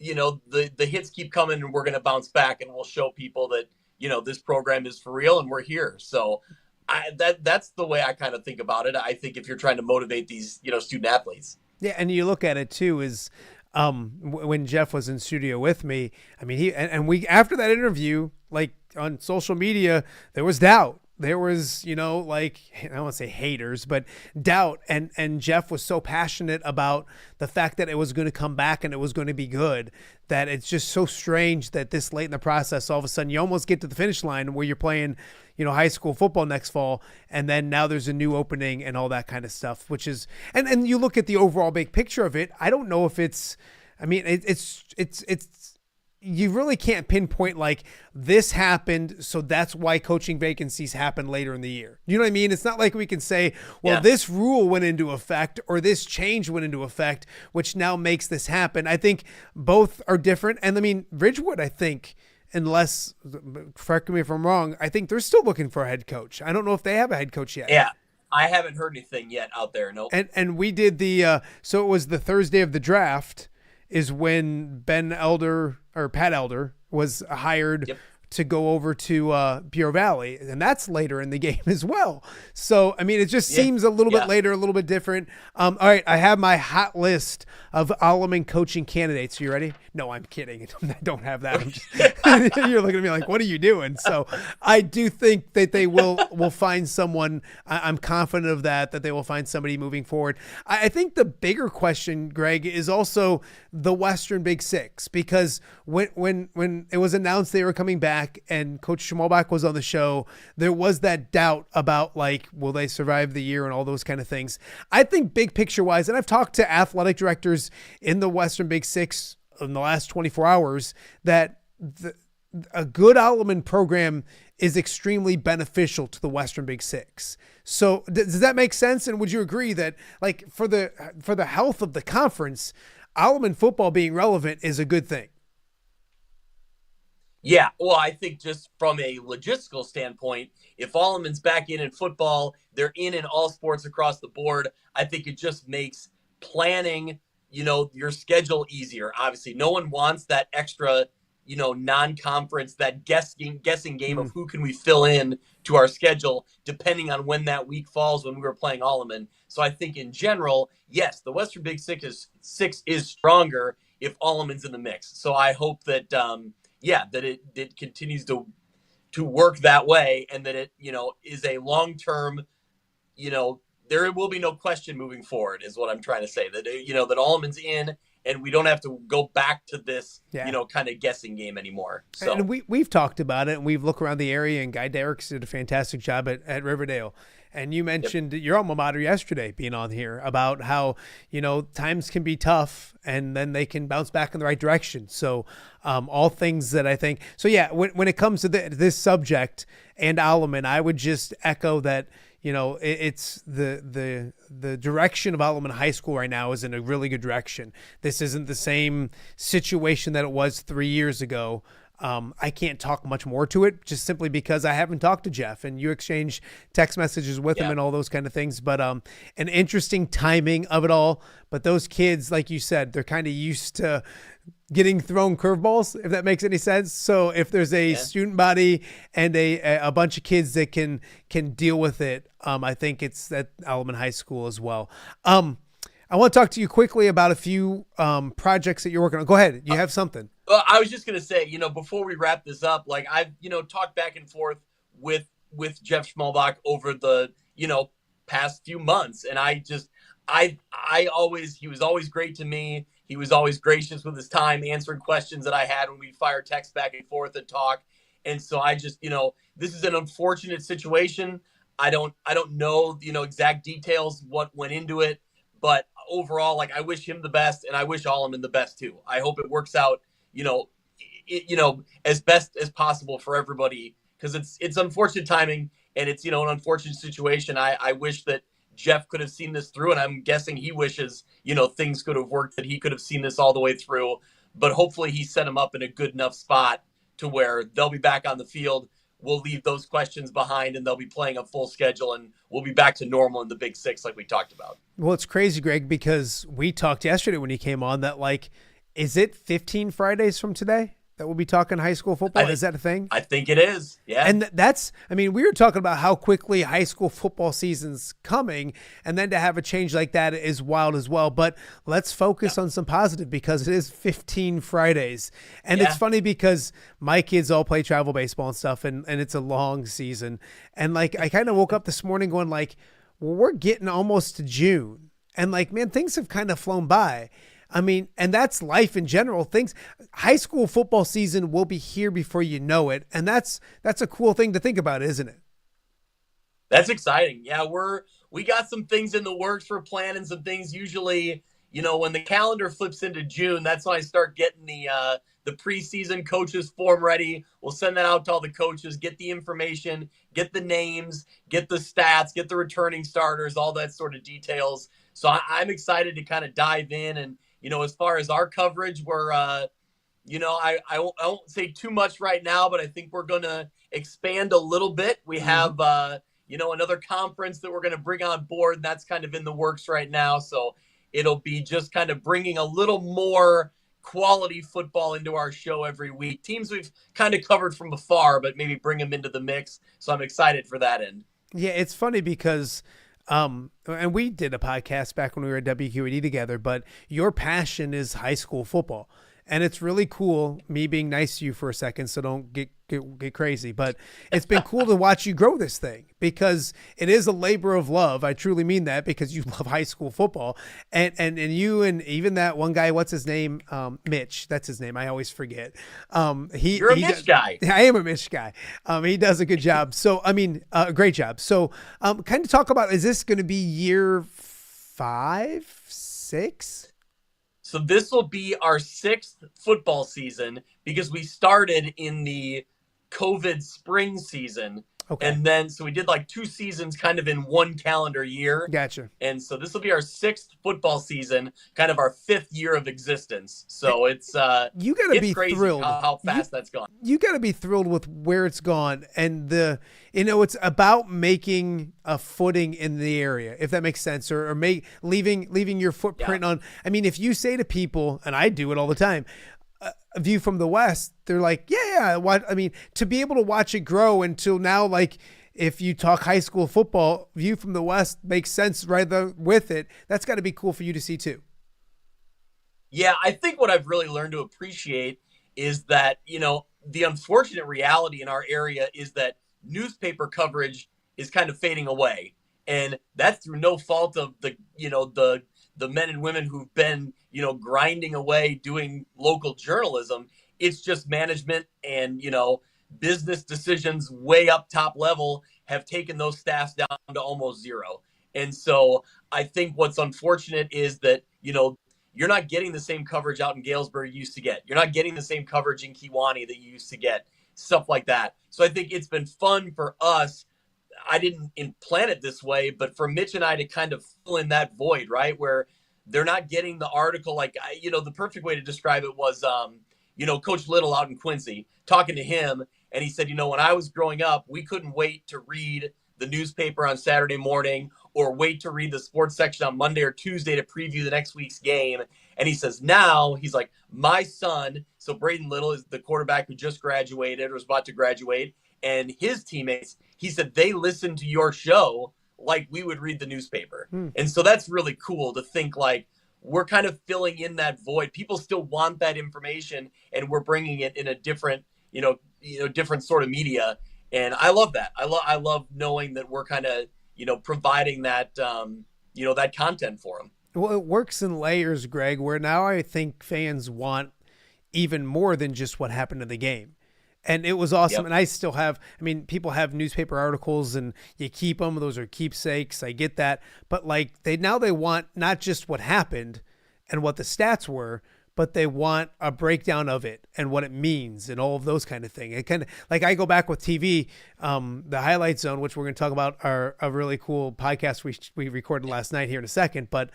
the hits keep coming and we're going to bounce back and we'll show people that, this program is for real and we're here. So that's the way I kind of think about it. I think if you're trying to motivate these, student athletes. Yeah. And you look at it too, is when Jeff was in studio with me, I mean, we, after that interview, like on social media, there was doubt. There was, like, I don't want to say haters, but doubt. And Jeff was so passionate about the fact that it was going to come back and it was going to be good, that it's just so strange that this late in the process, all of a sudden you almost get to the finish line where you're playing, high school football next fall. And then now there's a new opening and all that kind of stuff, which is, and you look at the overall big picture of it. I don't know if it's you really can't pinpoint like this happened, so that's why coaching vacancies happen later in the year. You know what I mean? It's not like we can say, well, this rule went into effect or this change went into effect, which now makes this happen. I think both are different. And I mean, Ridgewood, I think, unless, correct me if I'm wrong, I think they're still looking for a head coach. I don't know if they have a head coach yet. Yeah. I haven't heard anything yet out there. Nope. And we did so it was the Thursday of the draft is when Pat Elder was hired to go over to Bureau Valley, and that's later in the game as well. So, I mean, it just seems a little bit later, a little bit different. All right, I have my hot list of Alleman coaching candidates. You ready? No, I'm kidding. I don't have that. I'm just, you're looking at me like, what are you doing? So I do think that they will find someone. I'm confident of that they will find somebody moving forward. I think the bigger question, Greg, is also the Western Big Six, because when it was announced they were coming back and Coach Schmalbach was on the show, there was that doubt about, like, will they survive the year and all those kind of things. I think big picture wise, and I've talked to athletic directors in the Western Big Six in the last 24 hours, that a good Alleman program is extremely beneficial to the Western Big Six. So does that make sense? And would you agree that, like, for the health of the conference, Alleman football being relevant is a good thing? Yeah, well, I think just from a logistical standpoint, if Alleman's back in football, they're in all sports across the board. I think it just makes planning, your schedule easier. Obviously, no one wants that extra, non-conference, that guessing game of who can we fill in to our schedule, depending on when that week falls when we were playing Alleman. So I think in general, yes, the Western Big Six is stronger if Alleman's in the mix. So I hope that, that it continues to work that way, and that it, is a long-term, there will be no question moving forward, is what I'm trying to say, that, that Alleman's in, and we don't have to go back to this, kind of guessing game anymore. So, and we've talked about it, and we've looked around the area, and Guy Derricks did a fantastic job at Riverdale. And you mentioned your alma mater yesterday being on here about how, times can be tough and then they can bounce back in the right direction. So all things that I think. So, yeah, when it comes to this subject and Alleman, I would just echo that, it's the direction of Alleman High School right now is in a really good direction. This isn't the same situation that it was 3 years ago. I can't talk much more to it, just simply because I haven't talked to Jeff, and you exchange text messages with him and all those kind of things. But an interesting timing of it all. But those kids, like you said, they're kind of used to getting thrown curveballs, if that makes any sense. So if there's a student body and a bunch of kids that can deal with it, I think it's at Alleman High School as well. I want to talk to you quickly about a few projects that you're working on. Go ahead. You have something. Well, I was just going to say, before we wrap this up, like, I've, talked back and forth with Jeff Schmalbach over the, past few months. And he was always great to me. He was always gracious with his time, answering questions that I had when we fire text back and forth and talk. And so I just, this is an unfortunate situation. I don't know, exact details, what went into it, but overall, like, I wish him the best, and I wish Alleman the best too. I hope it works out, as best as possible for everybody, because it's unfortunate timing, and it's, an unfortunate situation. I wish that Jeff could have seen this through, and I'm guessing he wishes, things could have worked, that he could have seen this all the way through, but hopefully he set him up in a good enough spot to where they'll be back on the field. We'll leave those questions behind, and they'll be playing a full schedule, and we'll be back to normal in the Big Six like we talked about. Well, it's crazy, Greg, because we talked yesterday when he came on that, like, is it 15 Fridays from today that we'll be talking high school football? Is that a thing? I think it is, yeah. And we were talking about how quickly high school football season's coming, and then to have a change like that is wild as well. But let's focus on some positive, because it is 15 Fridays. And it's funny because my kids all play travel baseball and stuff, and it's a long season. And, like, I kind of woke up this morning going, like, well, we're getting almost to June. And, like, man, things have kind of flown by. I mean, and that's life in general. High school football season will be here before you know it. And that's a cool thing to think about, isn't it? That's exciting. Yeah, we got some things in the works for planning some things. Usually, when the calendar flips into June, that's when I start getting the preseason coaches form ready. We'll send that out to all the coaches, get the information, get the names, get the stats, get the returning starters, all that sort of details. So I'm excited to kind of dive in. And, as far as our coverage, we're, I won't say too much right now, but I think we're going to expand a little bit. We have, another conference that we're going to bring on board. And that's kind of in the works right now. So it'll be just kind of bringing a little more quality football into our show every week. Teams we've kind of covered from afar, but maybe bring them into the mix. So I'm excited for that end. Yeah, it's funny because and we did a podcast back when we were at WQED together, but your passion is high school football. And it's really cool, me being nice to you for a second, so don't get crazy. But it's been cool to watch you grow this thing because it is a labor of love. I truly mean that because you love high school football. And you and even that one guy, what's his name? Mitch. That's his name. I always forget. You're a Mitch guy. I am a Mitch guy. He does a good job. So, I mean, great job. So kind of talk about, is this going to be year 5, 6? So this will be our 6th football season because we started in the COVID spring season. Okay. And then, so we did like 2 seasons kind of in one calendar year. Gotcha. And so this will be our 6th football season, kind of our 5th year of existence. So it's, you gotta be crazy thrilled how fast that's gone. You got to be thrilled with where it's gone. And it's about making a footing in the area, if that makes sense, or leaving your footprint on. I mean, if you say to people, and I do it all the time, a view from the West, they're like, yeah. What I mean, to be able to watch it grow until now, like if you talk high school football, view from the West makes sense right there with it. That's got to be cool for you to see too. Yeah, I think what I've really learned to appreciate is that, the unfortunate reality in our area is that newspaper coverage is kind of fading away. And that's through no fault of the men and women who've been, grinding away doing local journalism. It's just management and, business decisions way up top level have taken those staffs down to almost zero. And so I think what's unfortunate is that, you're not getting the same coverage out in Galesburg you used to get. You're not getting the same coverage in Kewanee that you used to get, stuff like that. So I think it's been fun for us. I didn't plan it this way, but for Mitch and I to kind of fill in that void, right? Where they're not getting the article. Like, the perfect way to describe it was, Coach Little out in Quincy, talking to him. And he said, when I was growing up, we couldn't wait to read the newspaper on Saturday morning or wait to read the sports section on Monday or Tuesday to preview the next week's game. And he says, now he's like, my son, so Braden Little is the quarterback who just graduated or was about to graduate, and his teammates, he said, they listen to your show like we would read the newspaper. And so that's really cool to think like we're kind of filling in that void. People still want that information and we're bringing it in a different, different sort of media. And I love that. I love knowing that we're kind of, providing that, that content for them. Well, it works in layers, Greg, where now I think fans want even more than just what happened in the game. And it was awesome. Yep. And I still have, people have newspaper articles and you keep them. Those are keepsakes. I get that. But like they want not just what happened and what the stats were, but they want a breakdown of it and what it means and all of those kind of things. It kind of like I go back with TV, the Highlight Zone, which we're going to talk about, are a really cool podcast we recorded last night here in a second. But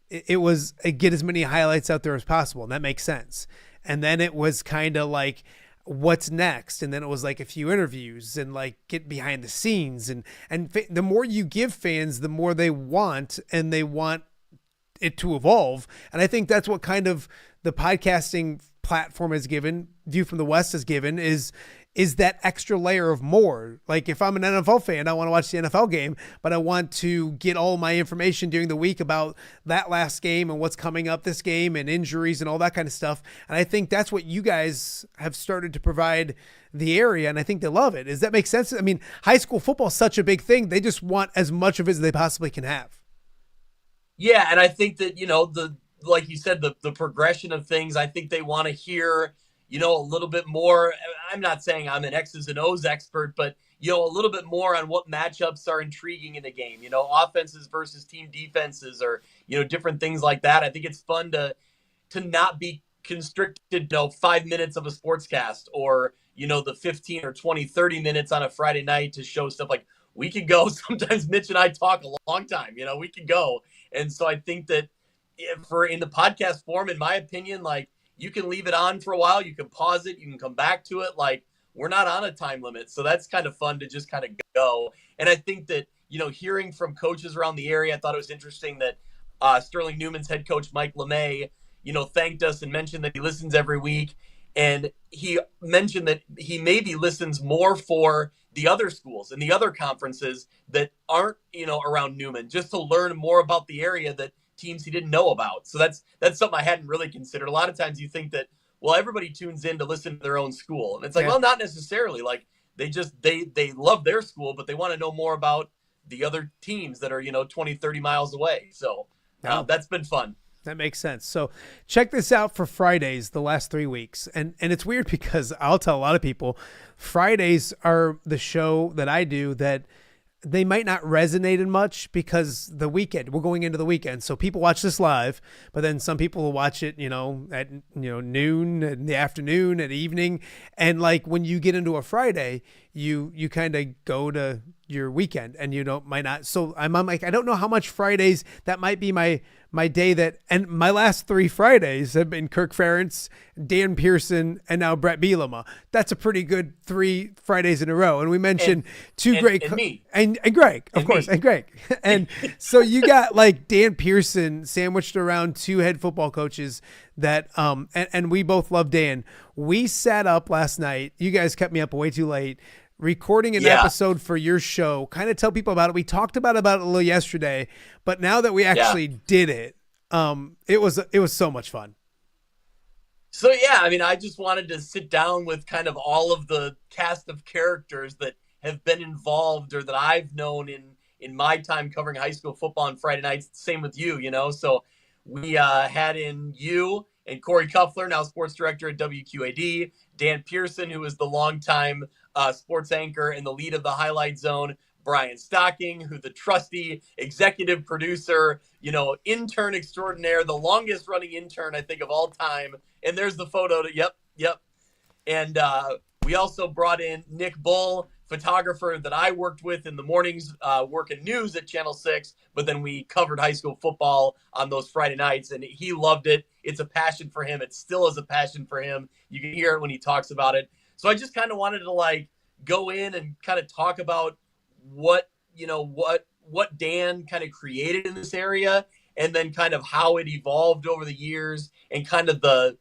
it was get as many highlights out there as possible. And that makes sense. And then it was kind of like, what's next? And then it was like a few interviews and like get behind the scenes. And the more you give fans, the more they want, and they want it to evolve. And I think that's what kind of the podcasting platform has given, View from the West has given, is that extra layer of more. Like if I'm an NFL fan, I want to watch the NFL game, but I want to get all my information during the week about that last game and what's coming up this game and injuries and all that kind of stuff. And I think that's what you guys have started to provide the area. And I think they love it. Does that make sense? High school football is such a big thing. They just want as much of it as they possibly can have. Yeah. And I think that, like you said, the progression of things, I think they want to hear, a little bit more. I'm not saying I'm an X's and O's expert, but, a little bit more on what matchups are intriguing in the game, offenses versus team defenses or, different things like that. I think it's fun to not be constricted, 5 minutes of a sportscast or, the 15 or 20, 30 minutes on a Friday night to show stuff. Like we could go, sometimes Mitch and I talk a long time, we could go. And so I think that in the podcast form, in my opinion, like, you can leave it on for a while. You can pause it. You can come back to it. Like we're not on a time limit. So that's kind of fun to just kind of go. And I think that, hearing from coaches around the area, I thought it was interesting that Sterling Newman's head coach, Mike LeMay, thanked us and mentioned that he listens every week. And he mentioned that he maybe listens more for the other schools and the other conferences that aren't, around Newman, just to learn more about the area that teams he didn't know about. So that's something I hadn't really considered. A lot of times you think that, well, everybody tunes in to listen to their own school. And it's like, well, not necessarily. Like they love their school, but they want to know more about the other teams that are, 20, 30 miles away. So that's been fun. That makes sense. So check this out for Fridays, the last 3 weeks. And it's weird because I'll tell a lot of people Fridays are the show that I do that they might not resonate in much because the weekend, we're going into the weekend. So people watch this live, but then some people will watch it, at, noon, in the afternoon, at evening. And like when you get into a Friday, you kind of go to your weekend and might not. So I'm like, I don't know how much Fridays that might be my day that, and my last 3 Fridays have been Kirk Ferentz, Dan Pearson, and now Bret Bielema. That's a pretty good 3 Fridays in a row. And we mentioned two great, and me. And Greg, of course, and Greg. And so you got like Dan Pearson sandwiched around 2 head football coaches that, and we both love Dan. We sat up last night. You guys kept me up way too late, recording an episode for your show. Kind of tell people about it. We talked about it a little yesterday, but now that we actually did it, it was so much fun. So I just wanted to sit down with kind of all of the cast of characters that have been involved or that I've known in my time covering high school football on Friday nights. Same with you, So we had in you and Corey Kuffler, now sports director at WQAD, Dan Pearson, who is the longtime sports anchor and the lead of the Highlight Zone, Brian Stocking, who the trusty executive producer, intern extraordinaire, the longest running intern, I think, of all time. And there's the photo. Yep. And we also brought in Nick Bull, photographer that I worked with in the mornings, working news at Channel 6, but then we covered high school football on those Friday nights, and he loved it. It's a passion for him. It still is a passion for him. You can hear it when he talks about it. So I just kind of wanted to go in and kind of talk about what Dan kind of created in this area, and then kind of how it evolved over the years, and kind of the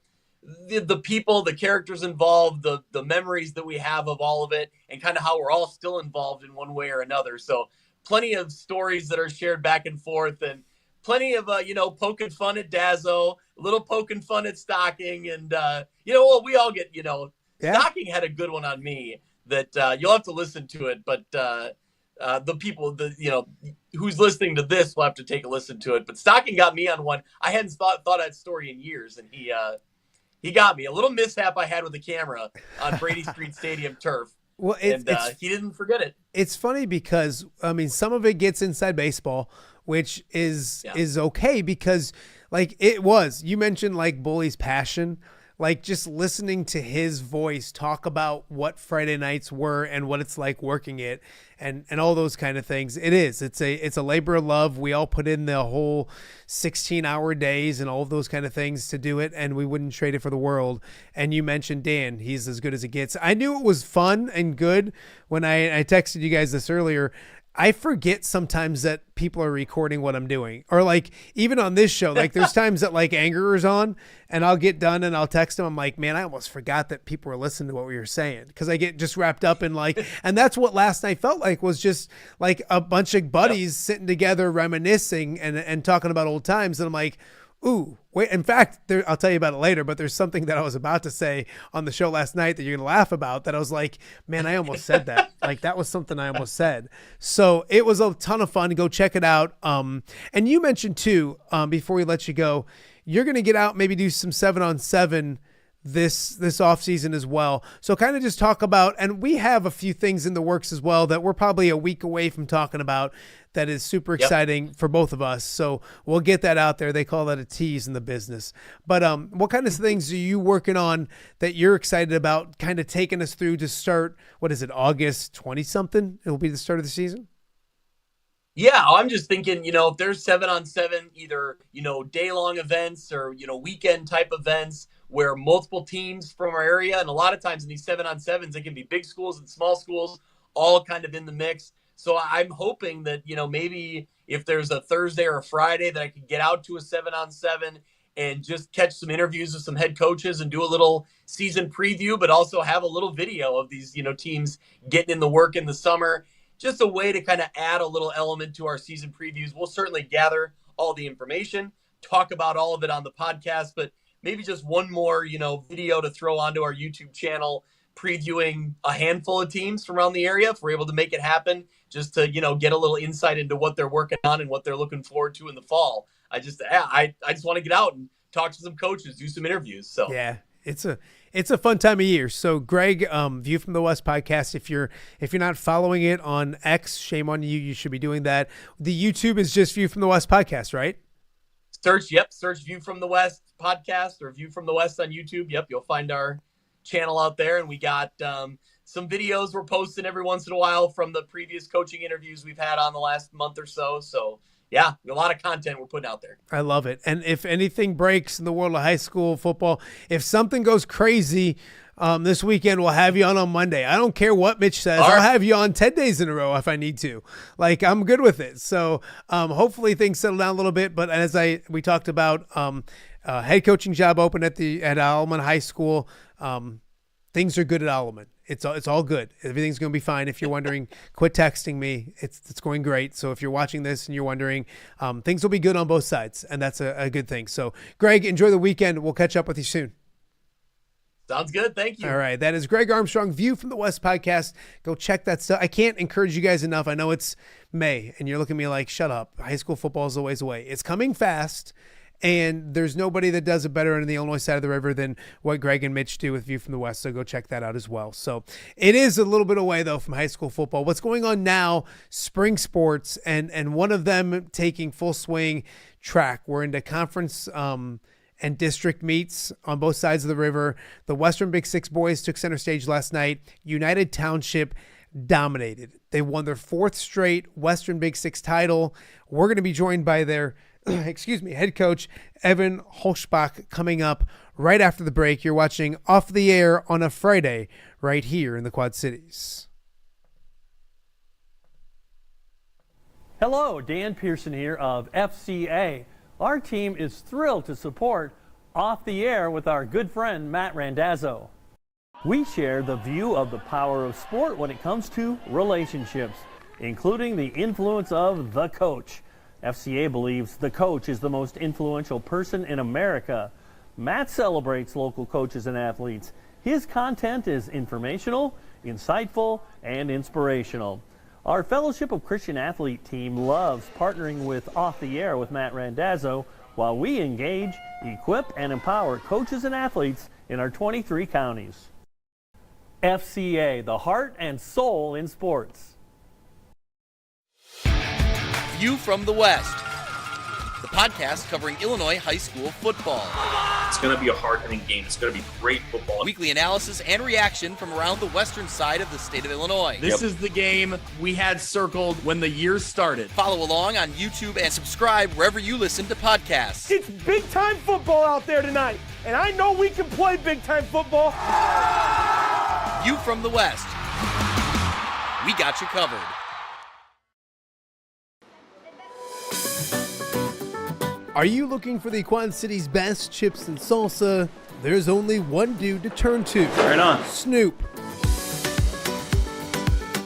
people, the characters involved, the memories that we have of all of it, and kind of how we're all still involved in one way or another. So plenty of stories that are shared back and forth, and plenty of, poking fun at Dazzo, a little poking fun at Stocking. And, we all get, Stocking had a good one on me that you'll have to listen to it. But the people, who's listening to this will have to take a listen to it. But Stocking got me on one. I hadn't thought that story in years. And he got me. A little mishap I had with the camera on Brady Street Stadium turf. Well, he didn't forget it. It's funny because, some of it gets inside baseball, which is okay because, you mentioned, Bully's passion. Just listening to his voice talk about what Friday nights were and what it's like working it and all those kind of things. It's a labor of love. We all put in the whole 16-hour days and all of those kind of things to do it, and we wouldn't trade it for the world. And you mentioned Dan. He's as good as it gets. I knew it was fun and good when I texted you guys this earlier. I forget sometimes that people are recording what I'm doing, or even on this show, there's times that Anger is on and I'll get done and I'll text them. I'm like, man, I almost forgot that people were listening to what we were saying. Cause I get just wrapped up in and that's what last night felt like, was just a bunch of buddies sitting together, reminiscing and talking about old times. And I'm like, ooh, wait, in fact, I'll tell you about it later, but there's something that I was about to say on the show last night that you're going to laugh about that I was like, man, I almost said that. That was something I almost said. So it was a ton of fun to go check it out. And you mentioned too, before we let you go, you're going to get out, maybe do some 7-on-7 this off season as well. So kind of just talk about, and we have a few things in the works as well that we're probably a week away from talking about that is super exciting for both of us. So we'll get that out there. They call that a tease in the business. But what kind of things are you working on that you're excited about, kind of taking us through to start, what is it, August 20 something? It'll be the start of the season. Yeah, I'm just thinking, if there's 7-on-7, either, day-long events or, weekend type events where multiple teams from our area, and a lot of times in these 7-on-7s, it can be big schools and small schools, all kind of in the mix. So I'm hoping that, maybe if there's a Thursday or a Friday that I could get out to a 7-on-7 and just catch some interviews with some head coaches and do a little season preview, but also have a little video of these, teams getting in the work in the summer. Just a way to kind of add a little element to our season previews. We'll certainly gather all the information, talk about all of it on the podcast, but maybe just one more, video to throw onto our YouTube channel previewing a handful of teams from around the area if we're able to make it happen, just to, get a little insight into what they're working on and what they're looking forward to in the fall. I just want to get out and talk to some coaches, do some interviews. So yeah, it's a fun time of year. So Greg, View from the West podcast, if you're not following it on X, shame on you. You should be doing that. The YouTube is just View from the West podcast, right? Search View from the West podcast or View from the West on YouTube. Yep, you'll find our channel out there, and we got some videos we're posting every once in a while from the previous coaching interviews we've had on the last month or so. So yeah, a lot of content we're putting out there. I love it. And if anything breaks in the world of high school football, if something goes crazy this weekend, we'll have you on Monday. I don't care what Mitch says. I'll have you on 10 days in a row if I need to. Like, I'm good with it. So hopefully things settle down a little bit. But as we talked about, head coaching job open at Alleman High School. Things are good at Alleman. It's all good. Everything's going to be fine. If you're wondering, quit texting me. It's going great. So if you're watching this and you're wondering, things will be good on both sides, and that's a good thing. So, Greg, enjoy the weekend. We'll catch up with you soon. Sounds good. Thank you. All right. That is Greg Armstrong, View from the West podcast. Go check that stuff. I can't encourage you guys enough. I know it's May, and you're looking at me like, shut up. High school football is a ways away. It's coming fast. And there's nobody that does it better on the Illinois side of the river than what Greg and Mitch do with View from the West. So go check that out as well. So it is a little bit away, though, from high school football. What's going on now, spring sports, and one of them taking full swing, track. We're into conference and district meets on both sides of the river. The Western Big Six boys took center stage last night. United Township dominated. They won their fourth straight Western Big Six title. We're going to be joined by their head coach, Evan Holschbach, coming up right after the break. You're watching Off the Air on a Friday right here in the Quad Cities. Hello, Dan Pearson here of FCA. Our team is thrilled to support Off the Air with our good friend, Matt Randazzo. We share the view of the power of sport when it comes to relationships, including the influence of the coach. FCA believes the coach is the most influential person in America. Matt celebrates local coaches and athletes. His content is informational, insightful, and inspirational. Our Fellowship of Christian Athlete team loves partnering with Off the Air with Matt Randazzo while we engage, equip, and empower coaches and athletes in our 23 counties. FCA, the heart and soul in sports. View from the West, the podcast covering Illinois high school football. It's going to be a hard-hitting game. It's going to be great football. Weekly analysis and reaction from around the western side of the state of Illinois. This is the game we had circled when the year started. Follow along on YouTube and subscribe wherever you listen to podcasts. It's big-time football out there tonight, and I know we can play big-time football. View from the West. We got you covered. Are you looking for the Quad City's best chips and salsa? There's only one dude to turn to. Right on. Snoop.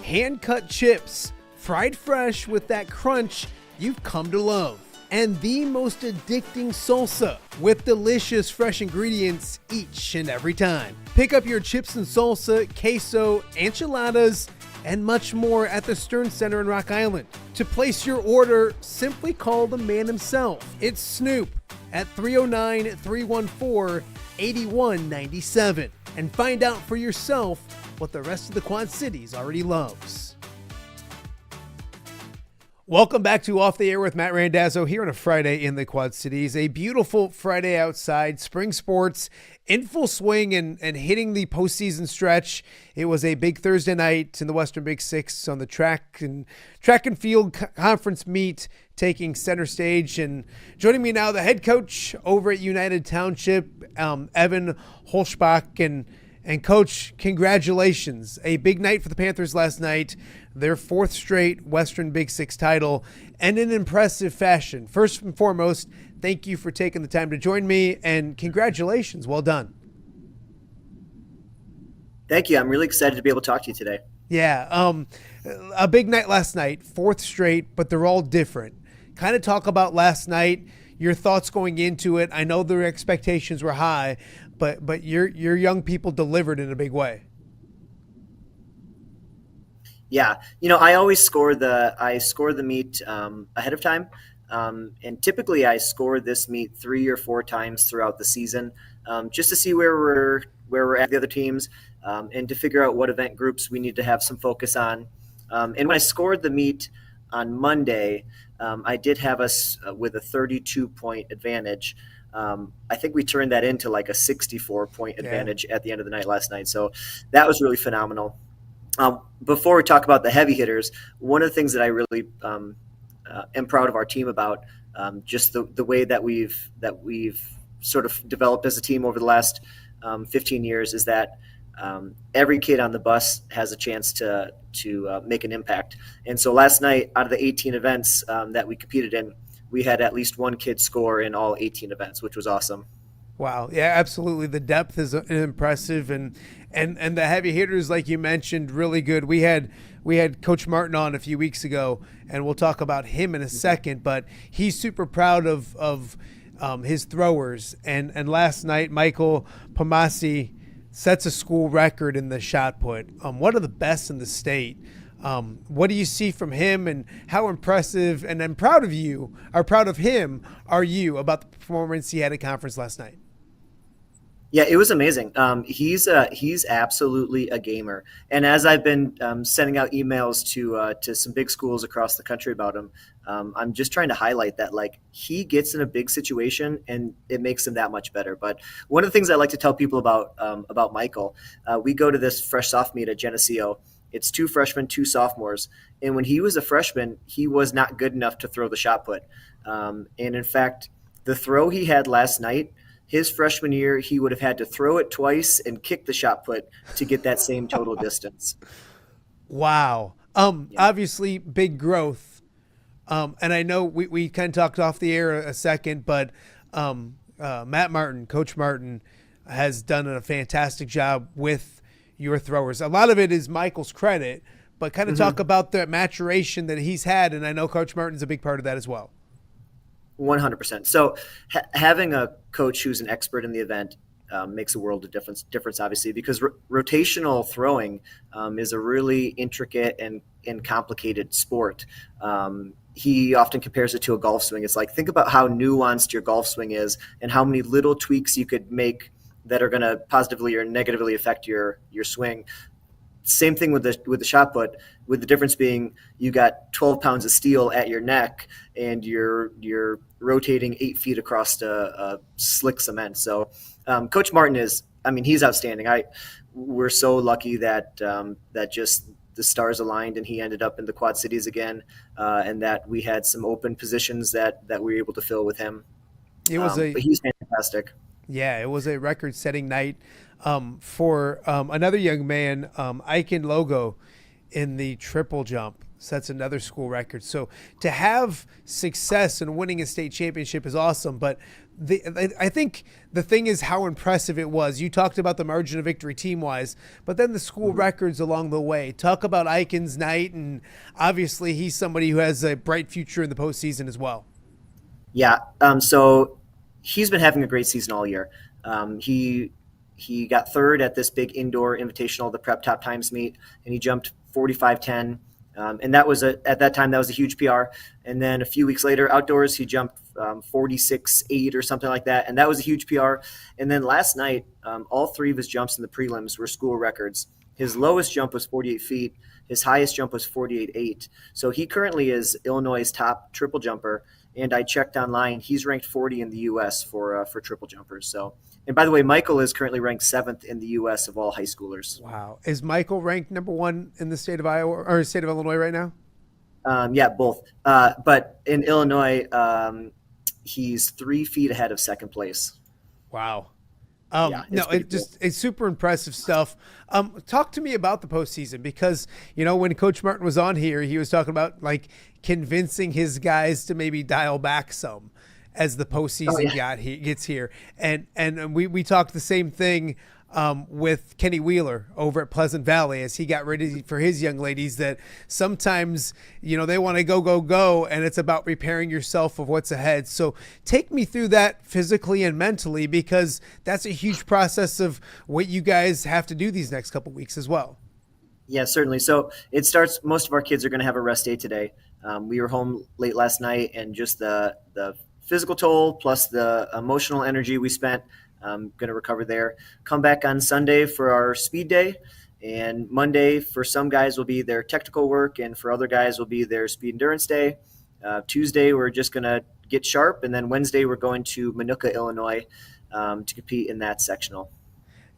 Hand-cut chips, fried fresh with that crunch you've come to love. And the most addicting salsa with delicious fresh ingredients each and every time. Pick up your chips and salsa, queso, enchiladas, and much more at the Stern Center in Rock Island. To place your order, simply call the man himself. It's Snoop at 309-314-8197 and find out for yourself what the rest of the Quad Cities already loves. Welcome back to Off the Air with Matt Randazzo here on a Friday in the Quad Cities. A beautiful Friday outside, spring sports in full swing and hitting the postseason stretch. It was a big Thursday night in the Western Big Six on the track and field conference meet taking center stage. And joining me now, the head coach over at United Township, Evan Holschbach. And And Coach, congratulations. A big night for the Panthers last night, their 4th straight Western Big Six title, and in impressive fashion. First and foremost, thank you for taking the time to join me, and congratulations. Well done. Thank you. I'm really excited to be able to talk to you today. Yeah, a big night last night, 4th straight, but they're all different. Kind of talk about last night, your thoughts going into it. I know their expectations were high, but your young people delivered in a big way. Yeah, I always score the meet ahead of time, and typically I score this meet 3 or 4 times throughout the season, just to see where we're at the other teams, and to figure out what event groups we need to have some focus on. And when I scored the meet on Monday, I did have us with a 32-point advantage. I think we turned that into like a 64-point advantage at the end of the night last night. So that was really phenomenal. Before we talk about the heavy hitters, one of the things that I really am proud of our team about, just the way that we've sort of developed as a team over the last 15 years, is that every kid on the bus has a chance to make an impact. And so last night, out of the 18 events that we competed in, we had at least one kid score in all 18 events, which was awesome. Wow. Yeah, absolutely. The depth is impressive, and the heavy hitters, like you mentioned, really good. We had Coach Martin on a few weeks ago, and we'll talk about him in a second, but he's super proud of his throwers. And last night, Michael Pomasi sets a school record in the shot put. One of the best in the state. What do you see from him, and how impressive and proud of him are you about the performance he had at conference last night? Yeah, it was amazing. He's absolutely a gamer. And as I've been sending out emails to some big schools across the country about him, I'm just trying to highlight that, like, he gets in a big situation and it makes him that much better. But one of the things I like to tell people about Michael, we go to this fresh soft meet at Geneseo. It's 2 freshmen, 2 sophomores. And when he was a freshman, he was not good enough to throw the shot put. And in fact, the throw he had last night, his freshman year, he would have had to throw it twice and kick the shot put to get that same total distance. Wow. Obviously big growth. And I know we kind of talked off the air a second, but Matt Martin, Coach Martin, has done a fantastic job with your throwers. A lot of it is Michael's credit, but kind of talk about the maturation that he's had. And I know Coach Martin's a big part of that as well. 100%. So having a coach who's an expert in the event makes a world of difference, obviously, because rotational throwing is a really intricate and complicated sport. He often compares it to a golf swing. It's like, think about how nuanced your golf swing is and how many little tweaks you could make that are going to positively or negatively affect your swing. Same thing with the shot put, with the difference being you got 12 pounds of steel at your neck and you're rotating 8 feet across a slick cement. So Coach Martin he's outstanding. We're so lucky that just the stars aligned and he ended up in the Quad Cities again, and that we had some open positions that we were able to fill with him. But he's fantastic. Yeah, it was a record-setting night for another young man, Aiken Logo, in the triple jump. Sets another school record. So to have success in winning a state championship is awesome, but I think the thing is how impressive it was. You talked about the margin of victory team-wise, but then the school records along the way. Talk about Aiken's night, and obviously he's somebody who has a bright future in the postseason as well. Yeah, so he's been having a great season all year. He got third at this big indoor invitational, the Prep Top Times meet, and he jumped 45.10. And that was at that time, that was a huge PR. And then a few weeks later, outdoors, he jumped 46.8 or something like that. And that was a huge PR. And then last night, all 3 of his jumps in the prelims were school records. His lowest jump was 48 feet. His highest jump was 48.8. So he currently is Illinois' top triple jumper. And I checked online, he's ranked 40 in the U.S. for triple jumpers. So, and by the way, Michael is currently ranked 7th in the U.S. of all high schoolers. Wow. Is Michael ranked number 1 in the state of Iowa or state of Illinois right now? Yeah, both. But in Illinois, he's 3 feet ahead of second place. Wow. It's super impressive stuff. Talk to me about the postseason, because, when Coach Martin was on here, he was talking about like convincing his guys to maybe dial back some as the postseason gets here. And we talked the same thing with Kenny Wheeler over at Pleasant Valley as he got ready for his young ladies, that sometimes, they want to go, and it's about preparing yourself of what's ahead. So take me through that physically and mentally, because that's a huge process of what you guys have to do these next couple weeks as well. Yeah, certainly. So it starts, most of our kids are going to have a rest day today. We were home late last night, and just the physical toll plus the emotional energy we spent, going to recover there. Come back on Sunday for our speed day, and Monday for some guys will be their technical work, and for other guys will be their speed endurance day. Tuesday we're just going to get sharp, and then Wednesday we're going to Minooka, Illinois, to compete in that sectional.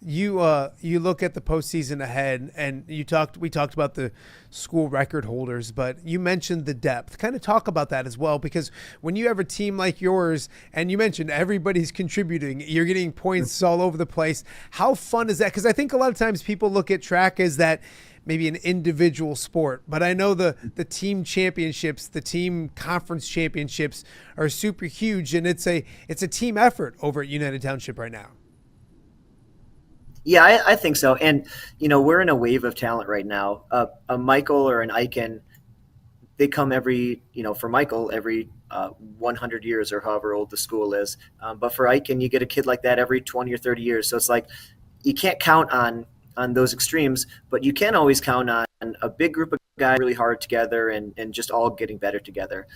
You look at the postseason ahead, and we talked about the school record holders, but you mentioned the depth. Kind of talk about that as well, because when you have a team like yours, and you mentioned everybody's contributing, you're getting points all over the place. How fun is that? Because I think a lot of times people look at track as that maybe an individual sport, but I know the team championships, the team conference championships are super huge, and it's a team effort over at United Township right now. Yeah, I think so. And, we're in a wave of talent right now. A Michael or an Eichen, they come for Michael, every 100 years or however old the school is. But for Eichen, you get a kid like that every 20 or 30 years. So it's like you can't count on those extremes, but you can always count on a big group of guys really hard together and just all getting better together.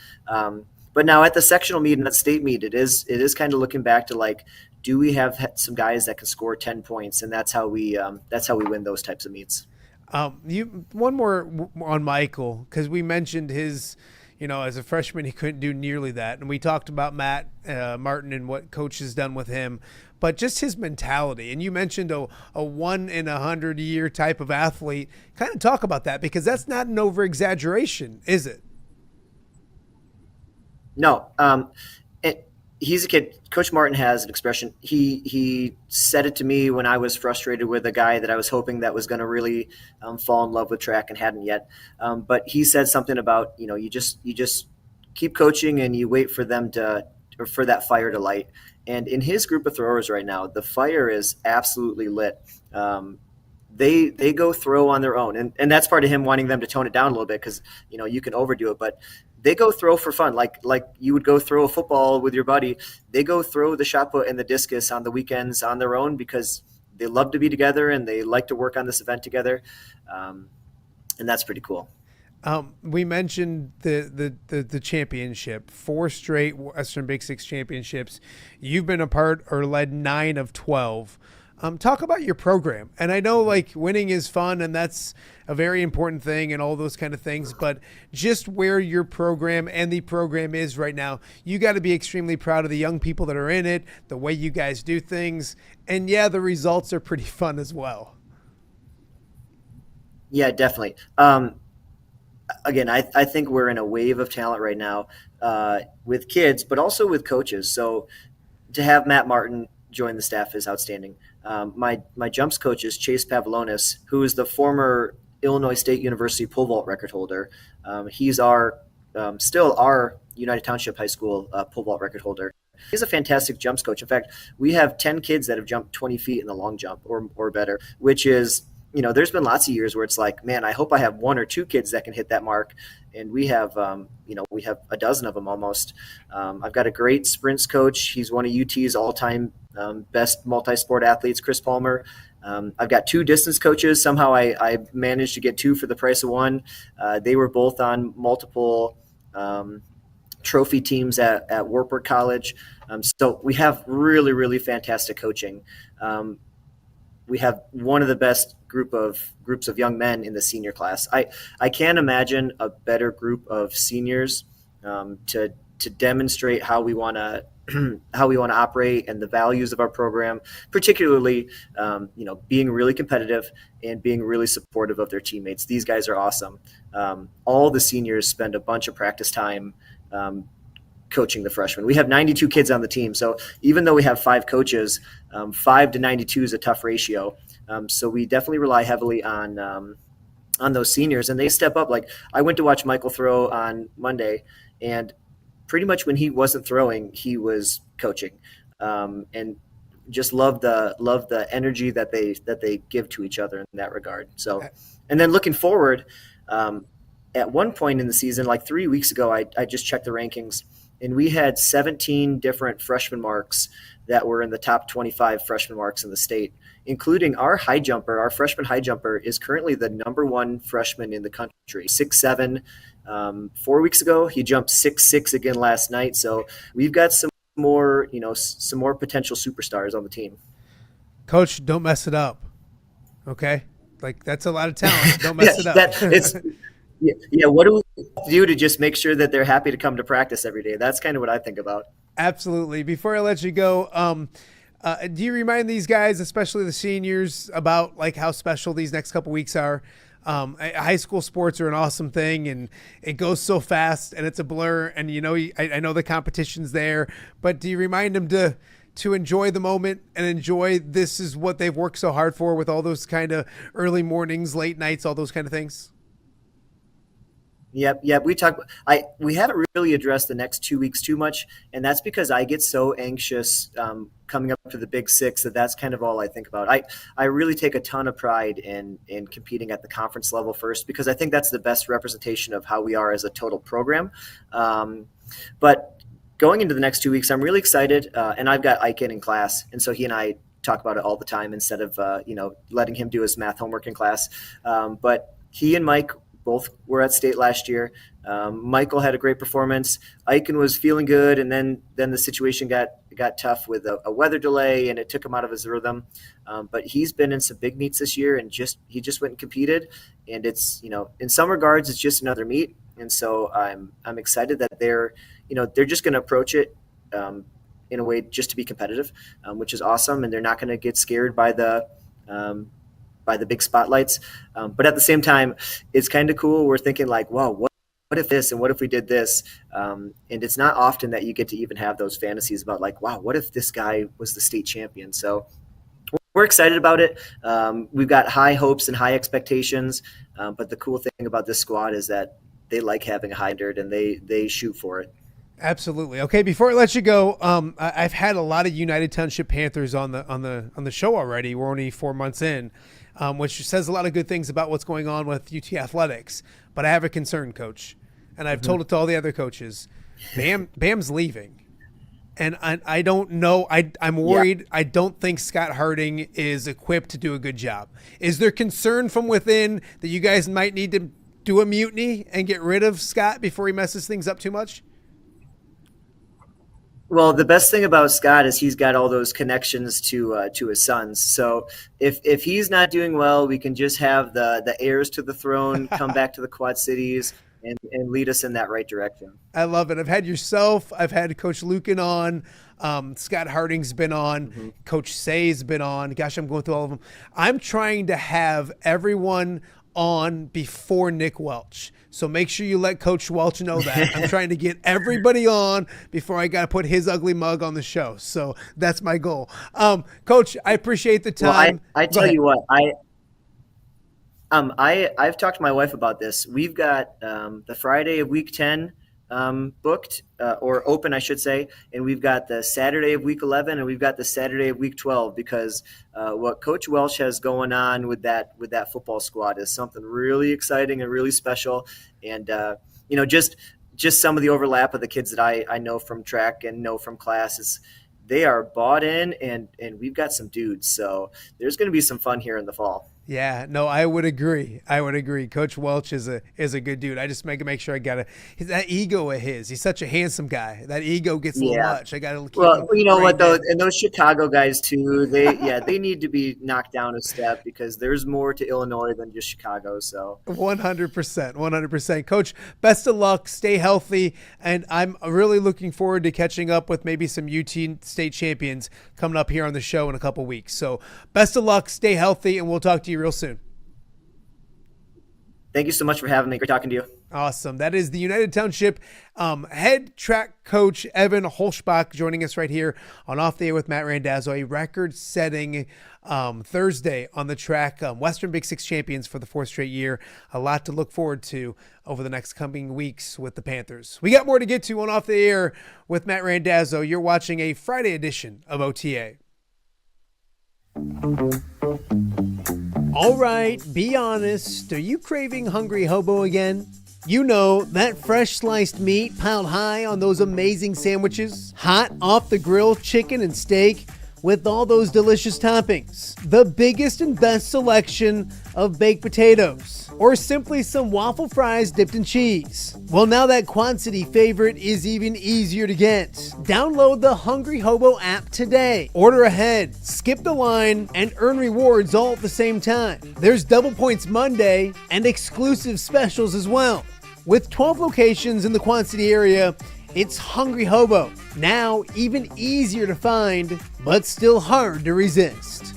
But now at the sectional meet and at state meet, it is kind of looking back to like, do we have some guys that can score 10 points? And that's how we win those types of meets. One more on Michael, because we mentioned his, as a freshman, he couldn't do nearly that. And we talked about Matt Martin and what coach has done with him, but just his mentality. And you mentioned a 1 in 100 year type of athlete. Kind of talk about that, because that's not an over exaggeration, is it? No. He's a kid. Coach Martin has an expression. He said it to me when I was frustrated with a guy that I was hoping that was going to really fall in love with track and hadn't yet. But he said something about, you just keep coaching and you wait for for that fire to light. And in his group of throwers right now, the fire is absolutely lit. They go throw on their own, and that's part of him wanting them to tone it down a little bit, because you can overdo it, but they go throw for fun, like you would go throw a football with your buddy. They go throw the shot put and the discus on the weekends on their own, because they love to be together and they like to work on this event together, and that's pretty cool. We mentioned the championship, 4 straight Western Big Six championships. You've been a part or led 9 of 12. Talk about your program. And I know winning is fun and that's a very important thing and all those kind of things, but just where your program and the program is right now, you got to be extremely proud of the young people that are in it, the way you guys do things. And yeah, the results are pretty fun as well. Yeah, definitely. Again, I think we're in a wave of talent right now with kids, but also with coaches. So to have Matt Martin join the staff is outstanding. My jumps coach is Chase Pavlonis, who is the former Illinois State University pole vault record holder. He's still our United Township High School pole vault record holder. He's a fantastic jumps coach. In fact, we have 10 kids that have jumped 20 feet in the long jump or better, which is, there's been lots of years where it's like, man, I hope I have 1 or 2 kids that can hit that mark. And we have a dozen of them almost. I've got a great sprints coach. He's one of UT's all-time best multi-sport athletes, Chris Palmer. I've got 2 distance coaches. Somehow I managed to get 2 for the price of 1. They were both on multiple trophy teams at Wartburg College. So we have really, really fantastic coaching. We have one of the best groups of young men in the senior class. I can't imagine a better group of seniors to demonstrate how we want to operate and the values of our program, particularly being really competitive and being really supportive of their teammates. These guys are awesome. All the seniors spend a bunch of practice time coaching the freshmen. We have 92 kids on the team. So even though we have 5 coaches, 5 to 92 is a tough ratio. So we definitely rely heavily on those seniors, and they step up. Like, I went to watch Michael throw on Monday, and pretty much when he wasn't throwing, he was coaching, and just love the energy that they give to each other in that regard. So, and then looking forward, at one point in the season, like 3 weeks ago, I just checked the rankings, and we had 17 different freshman marks that were in the top 25 freshman marks in the state, including our high jumper. Our freshman high jumper is currently the #1 freshman in the country, 6'7". 4 weeks ago, he jumped 6'6" again last night. So we've got some more potential superstars on the team. Coach, don't mess it up. Okay? Like, that's a lot of talent. Don't mess it up. Yeah, what do we do to just make sure that they're happy to come to practice every day? That's kind of what I think about. Absolutely. Before I let you go, do you remind these guys, especially the seniors, about like how special these next couple weeks are? High school sports are an awesome thing, and it goes so fast, and it's a blur. And I know the competition's there, but do you remind them to enjoy the moment and enjoy this is what they've worked so hard for, with all those kind of early mornings, late nights, all those kind of things? Yep. We haven't really addressed the next 2 weeks too much, and that's because I get so anxious coming up to the Big Six that's kind of all I think about. I really take a ton of pride in competing at the conference level first, because I think that's the best representation of how we are as a total program. But going into the next 2 weeks, I'm really excited, and I've got Ike in class, and so he and I talk about it all the time instead of letting him do his math homework in class. But he and Mike both were at state last year. Michael had a great performance. Eichen was feeling good, and then the situation got tough with a weather delay, and it took him out of his rhythm. But he's been in some big meets this year, and he just went and competed. And it's in some regards, it's just another meet. And so I'm excited that they're just going to approach it in a way just to be competitive, which is awesome. And they're not going to get scared by the big spotlights. But at the same time, it's kind of cool. We're thinking like, wow, what if this, and what if we did this? And it's not often that you get to even have those fantasies about like, wow, what if this guy was the state champion? So we're excited about it. We've got high hopes and high expectations. But the cool thing about this squad is that they like having a high standard, and they shoot for it. Absolutely. Okay, before I let you go, I've had a lot of United Township Panthers on the show already. We're only 4 months in, which says a lot of good things about what's going on with UT athletics. But I have a concern, Coach, and I've told it to all the other coaches. Bam's leaving, and I don't know. I'm worried. Yeah. I don't think Scott Harding is equipped to do a good job. Is there concern from within that you guys might need to do a mutiny and get rid of Scott before he messes things up too much? Well, the best thing about Scott is he's got all those connections to his sons. So if he's not doing well, we can just have the heirs to the throne come back to the Quad Cities and lead us in that right direction. I love it. I've had yourself. I've had Coach Lucan on. Scott Harding's been on. Mm-hmm. Coach Say's been on. Gosh, I'm going through all of them. I'm trying to have everyone on before Nick Welch. So make sure you let Coach Welch know that. I'm trying to get everybody on before I got to put his ugly mug on the show. So that's my goal. Coach, I appreciate the time. Well, I tell you what, I've talked to my wife about this. We've got the Friday of week 10 booked or open, I should say, and we've got the Saturday of week 11, and we've got the Saturday of week 12, because what Coach Welch has going on with that football squad is something really exciting and really special. And just some of the overlap of the kids that I know from track and know from classes, they are bought in, and we've got some dudes. So there's going to be some fun here in the fall. Yeah, no, I would agree. Coach Welch is a good dude. I just make sure I got that ego of his. He's such a handsome guy. That ego gets a little much. I got to keep Well, you know what though, and those Chicago guys too. They need to be knocked down a step, because there's more to Illinois than just Chicago. So 100%. Coach, best of luck. Stay healthy, and I'm really looking forward to catching up with maybe some UT state champions coming up here on the show in a couple weeks. So best of luck. Stay healthy, and we'll talk to you real soon. Thank you so much for having me. Great talking to you. Awesome. That is the United Township head track coach, Evan Holschbach, joining us right here on Off the Air with Matt Randazzo, a record-setting Thursday on the track. Western Big Six champions for the fourth straight year. A lot to look forward to over the next coming weeks with the Panthers. We got more to get to on Off the Air with Matt Randazzo. You're watching a Friday edition of OTA. All right, be honest. Are you craving Hungry Hobo again? You know, that fresh sliced meat piled high on those amazing sandwiches, hot off the grill chicken and steak with all those delicious toppings, the biggest and best selection of baked potatoes, or simply some waffle fries dipped in cheese. Well, now that Quad City favorite is even easier to get. Download the Hungry Hobo app today. Order ahead, skip the line, and earn rewards all at the same time. There's Double Points Monday and exclusive specials as well. With 12 locations in the Quad City area, it's Hungry Hobo. Now even easier to find, but still hard to resist.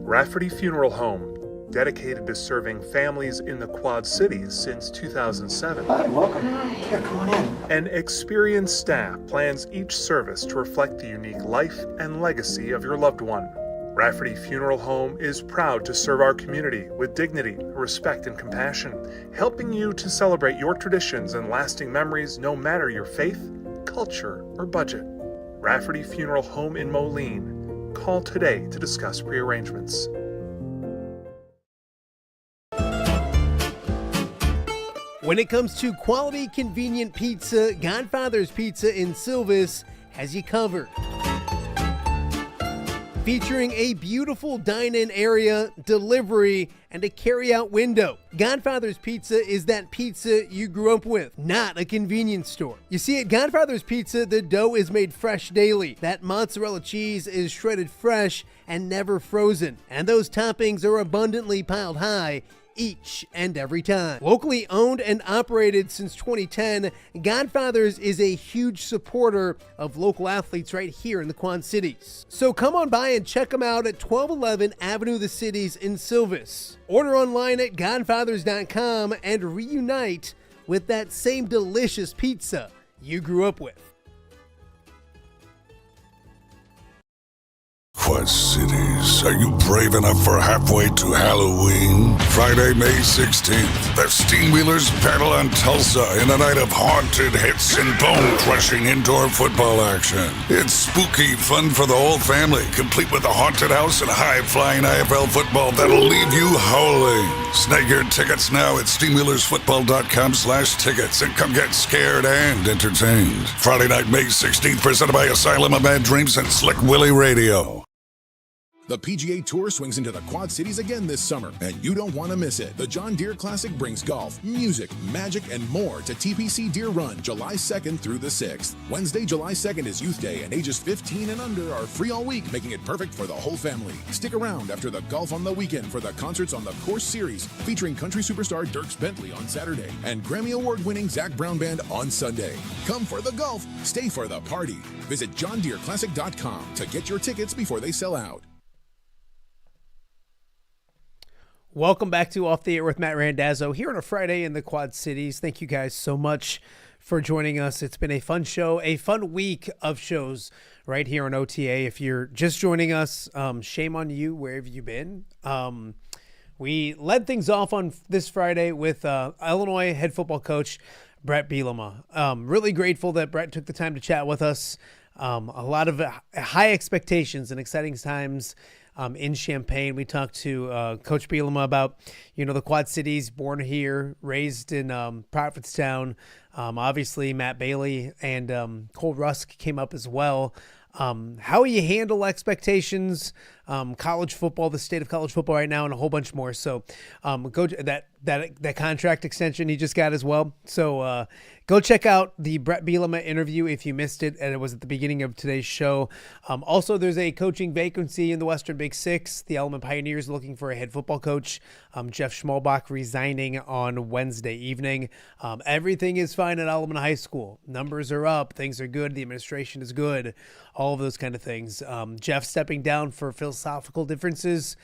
Rafferty Funeral Home, dedicated to serving families in the Quad Cities since 2007. Hi, welcome. Yeah, come on in. An experienced staff plans each service to reflect the unique life and legacy of your loved one. Rafferty Funeral Home is proud to serve our community with dignity, respect, and compassion, helping you to celebrate your traditions and lasting memories no matter your faith, culture, or budget. Rafferty Funeral Home in Moline. Call today to discuss prearrangements. When it comes to quality, convenient pizza, Godfather's Pizza in Silvis has you covered. Featuring a beautiful dine-in area, delivery, and a carry-out window. Godfather's Pizza is that pizza you grew up with, not a convenience store. You see, at Godfather's Pizza, the dough is made fresh daily. That mozzarella cheese is shredded fresh and never frozen. And those toppings are abundantly piled high each and every time. Locally owned and operated since 2010, Godfather's is a huge supporter of local athletes right here in the Quad Cities. So come on by and check them out at 1211 Avenue of the Cities in Silvis. Order online at godfathers.com and reunite with that same delicious pizza you grew up with. Quad Cities, are you brave enough for halfway to Halloween? Friday, May 16th, the Steamwheelers battle on Tulsa in a night of haunted hits and bone-crushing indoor football action. It's spooky fun for the whole family, complete with a haunted house and high-flying IFL football that'll leave you howling. Snag your tickets now at steamwheelersfootball.com/tickets and come get scared and entertained. Friday night, May 16th, presented by Asylum of Mad Dreams and Slick Willie Radio. The PGA Tour swings into the Quad Cities again this summer, and you don't want to miss it. The John Deere Classic brings golf, music, magic, and more to TPC Deer Run July 2nd through the 6th. Wednesday, July 2nd is Youth Day, and ages 15 and under are free all week, making it perfect for the whole family. Stick around after the golf on the weekend for the concerts on the Course Series, featuring country superstar Dierks Bentley on Saturday and Grammy Award-winning Zac Brown Band on Sunday. Come for the golf, stay for the party. Visit JohnDeereClassic.com to get your tickets before they sell out. Welcome back to Off the Air with Matt Randazzo here on a Friday in the Quad Cities. Thank you guys so much for joining us. It's been a fun show, a fun week of shows right here on OTA. If you're just joining us, shame on you. Where have you been? We led things off on this Friday with Illinois head football coach Bret Bielema. Really grateful that Bret took the time to chat with us. A lot of high expectations and exciting times in Champaign. We talked to Coach Bielema about, the Quad Cities, born here, raised in Prophetstown. Obviously, Matt Bailey and Cole Rusk came up as well. How you handle expectations, college football, the state of college football right now, and a whole bunch more. So go to that contract extension he just got as well. So go check out the Bret Bielema interview if you missed it, and it was at the beginning of today's show. Also, there's a coaching vacancy in the Western Big Six. The Alleman Pioneers looking for a head football coach. Jeff Schmalbach resigning on Wednesday evening. Everything is fine at Alleman High School. Numbers are up. Things are good. The administration is good. All of those kind of things. Jeff stepping down for philosophical differences.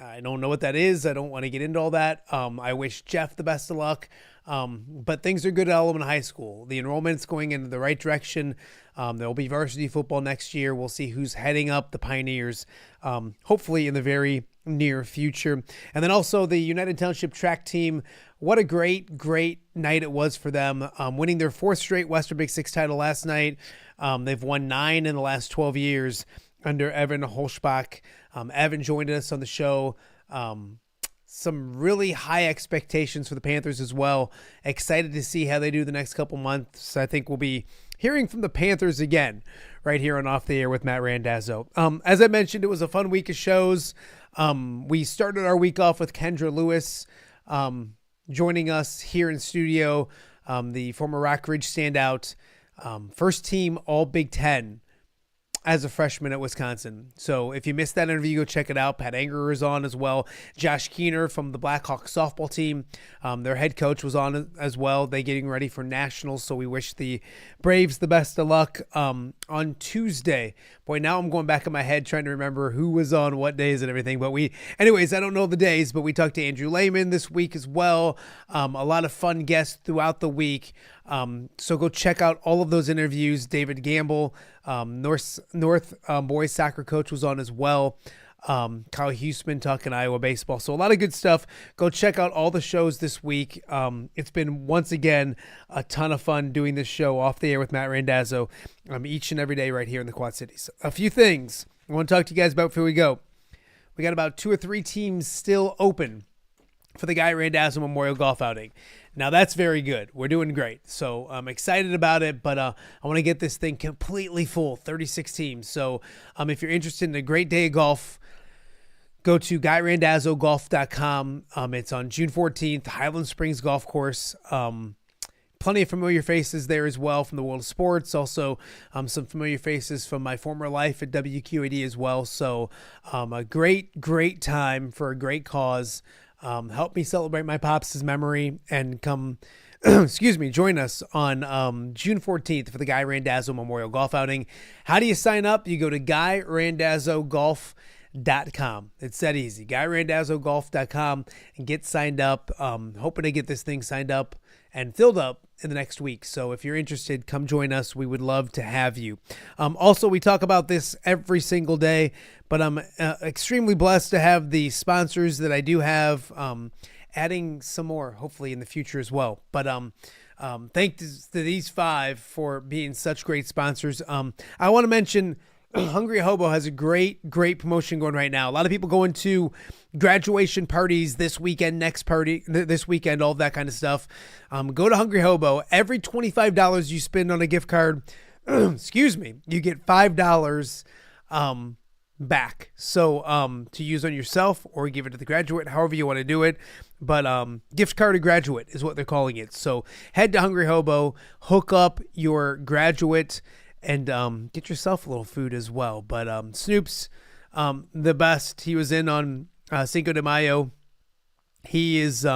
I don't know what that is. I don't want to get into all that. I wish Jeff the best of luck. But things are good at Alleman High School. The enrollment's going in the right direction. There will be varsity football next year. We'll see who's heading up the Pioneers, hopefully in the very near future. And then also the United Township track team. What a great night it was for them, winning their 4th straight Western Big Six title last night. They've won 9 in the last 12 years under Evan Holschbach. Evan joined us on the show. Some really high expectations for the Panthers as well. Excited to see how they do the next couple months. I think we'll be hearing from the Panthers again right here on Off the Air with Matt Randazzo. As I mentioned, it was a fun week of shows. We started our week off with Kendra Lewis joining us here in studio, the former Rock Ridge standout, first team All Big Ten as a freshman at Wisconsin. So if you missed that interview, go check it out. Pat Angerer is on as well. Josh Keener from the Blackhawks softball team, their head coach, was on as well. They getting ready for nationals, so we wish the Braves the best of luck on Tuesday. Boy, now I'm going back in my head trying to remember who was on what days and everything. But anyways, I don't know the days, but we talked to Andrew Alleman this week as well. A lot of fun guests throughout the week. So go check out all of those interviews. David Gamble, North boys soccer coach, was on as well. Kyle Huseman talking Iowa baseball. So a lot of good stuff. Go check out all the shows this week. It's been, once again, a ton of fun doing this show Off the Air with Matt Randazzo each and every day right here in the Quad Cities. A few things I want to talk to you guys about before we go. We got about 2 or 3 teams still open for the Guy Randazzo Memorial Golf Outing. Now, that's very good. We're doing great. So I'm excited about it, but I want to get this thing completely full, 36 teams. So if you're interested in a great day of golf, go to GuyRandazzoGolf.com. It's on June 14th, Highland Springs Golf Course. Plenty of familiar faces there as well from the world of sports. Also, some familiar faces from my former life at WQAD as well. So a great time for a great cause. Help me celebrate my pops' memory and come, join us on June 14th for the Guy Randazzo Memorial Golf Outing. How do you sign up? You go to GuyRandazzoGolf.com. It's that easy. GuyRandazzoGolf.com and get signed up. Hoping to get this thing signed up and filled up in the next week. So if you're interested, come join us. We would love to have you. Also, we talk about this every single day, but I'm extremely blessed to have the sponsors that I do have, adding some more, hopefully in the future as well. But thanks to these 5 for being such great sponsors. I want to mention Hungry Hobo has a great promotion going right now. A lot of people going to graduation parties this weekend, this weekend, all of that kind of stuff. Go to Hungry Hobo. Every $25 you spend on a gift card, you get $5 back. So to use on yourself or give it to the graduate, however you want to do it. But gift card to graduate is what they're calling it. So head to Hungry Hobo, hook up your graduate, and get yourself a little food as well. But Snoop's the best. He was in on Cinco de Mayo. He is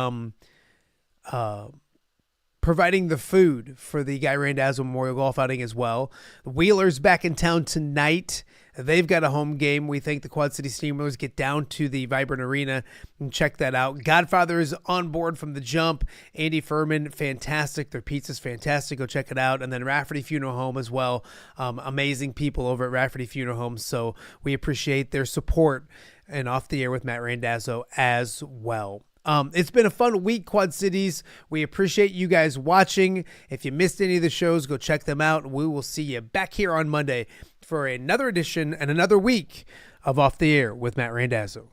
providing the food for the Guy Randazzo Memorial Golf Outing as well. The Wheelers back in town tonight. They've got a home game. We think the Quad City Steamrollers get down to the Vibrant Arena and check that out. Godfather is on board from the jump. Andy Furman, fantastic. Their pizza's fantastic. Go check it out. And then Rafferty Funeral Home as well. Amazing people over at Rafferty Funeral Home. So we appreciate their support. And Off the Air with Matt Randazzo as well. It's been a fun week, Quad Cities. We appreciate you guys watching. If you missed any of the shows, go check them out. We will see you back here on Monday for another edition and another week of Off the Air with Matt Randazzo.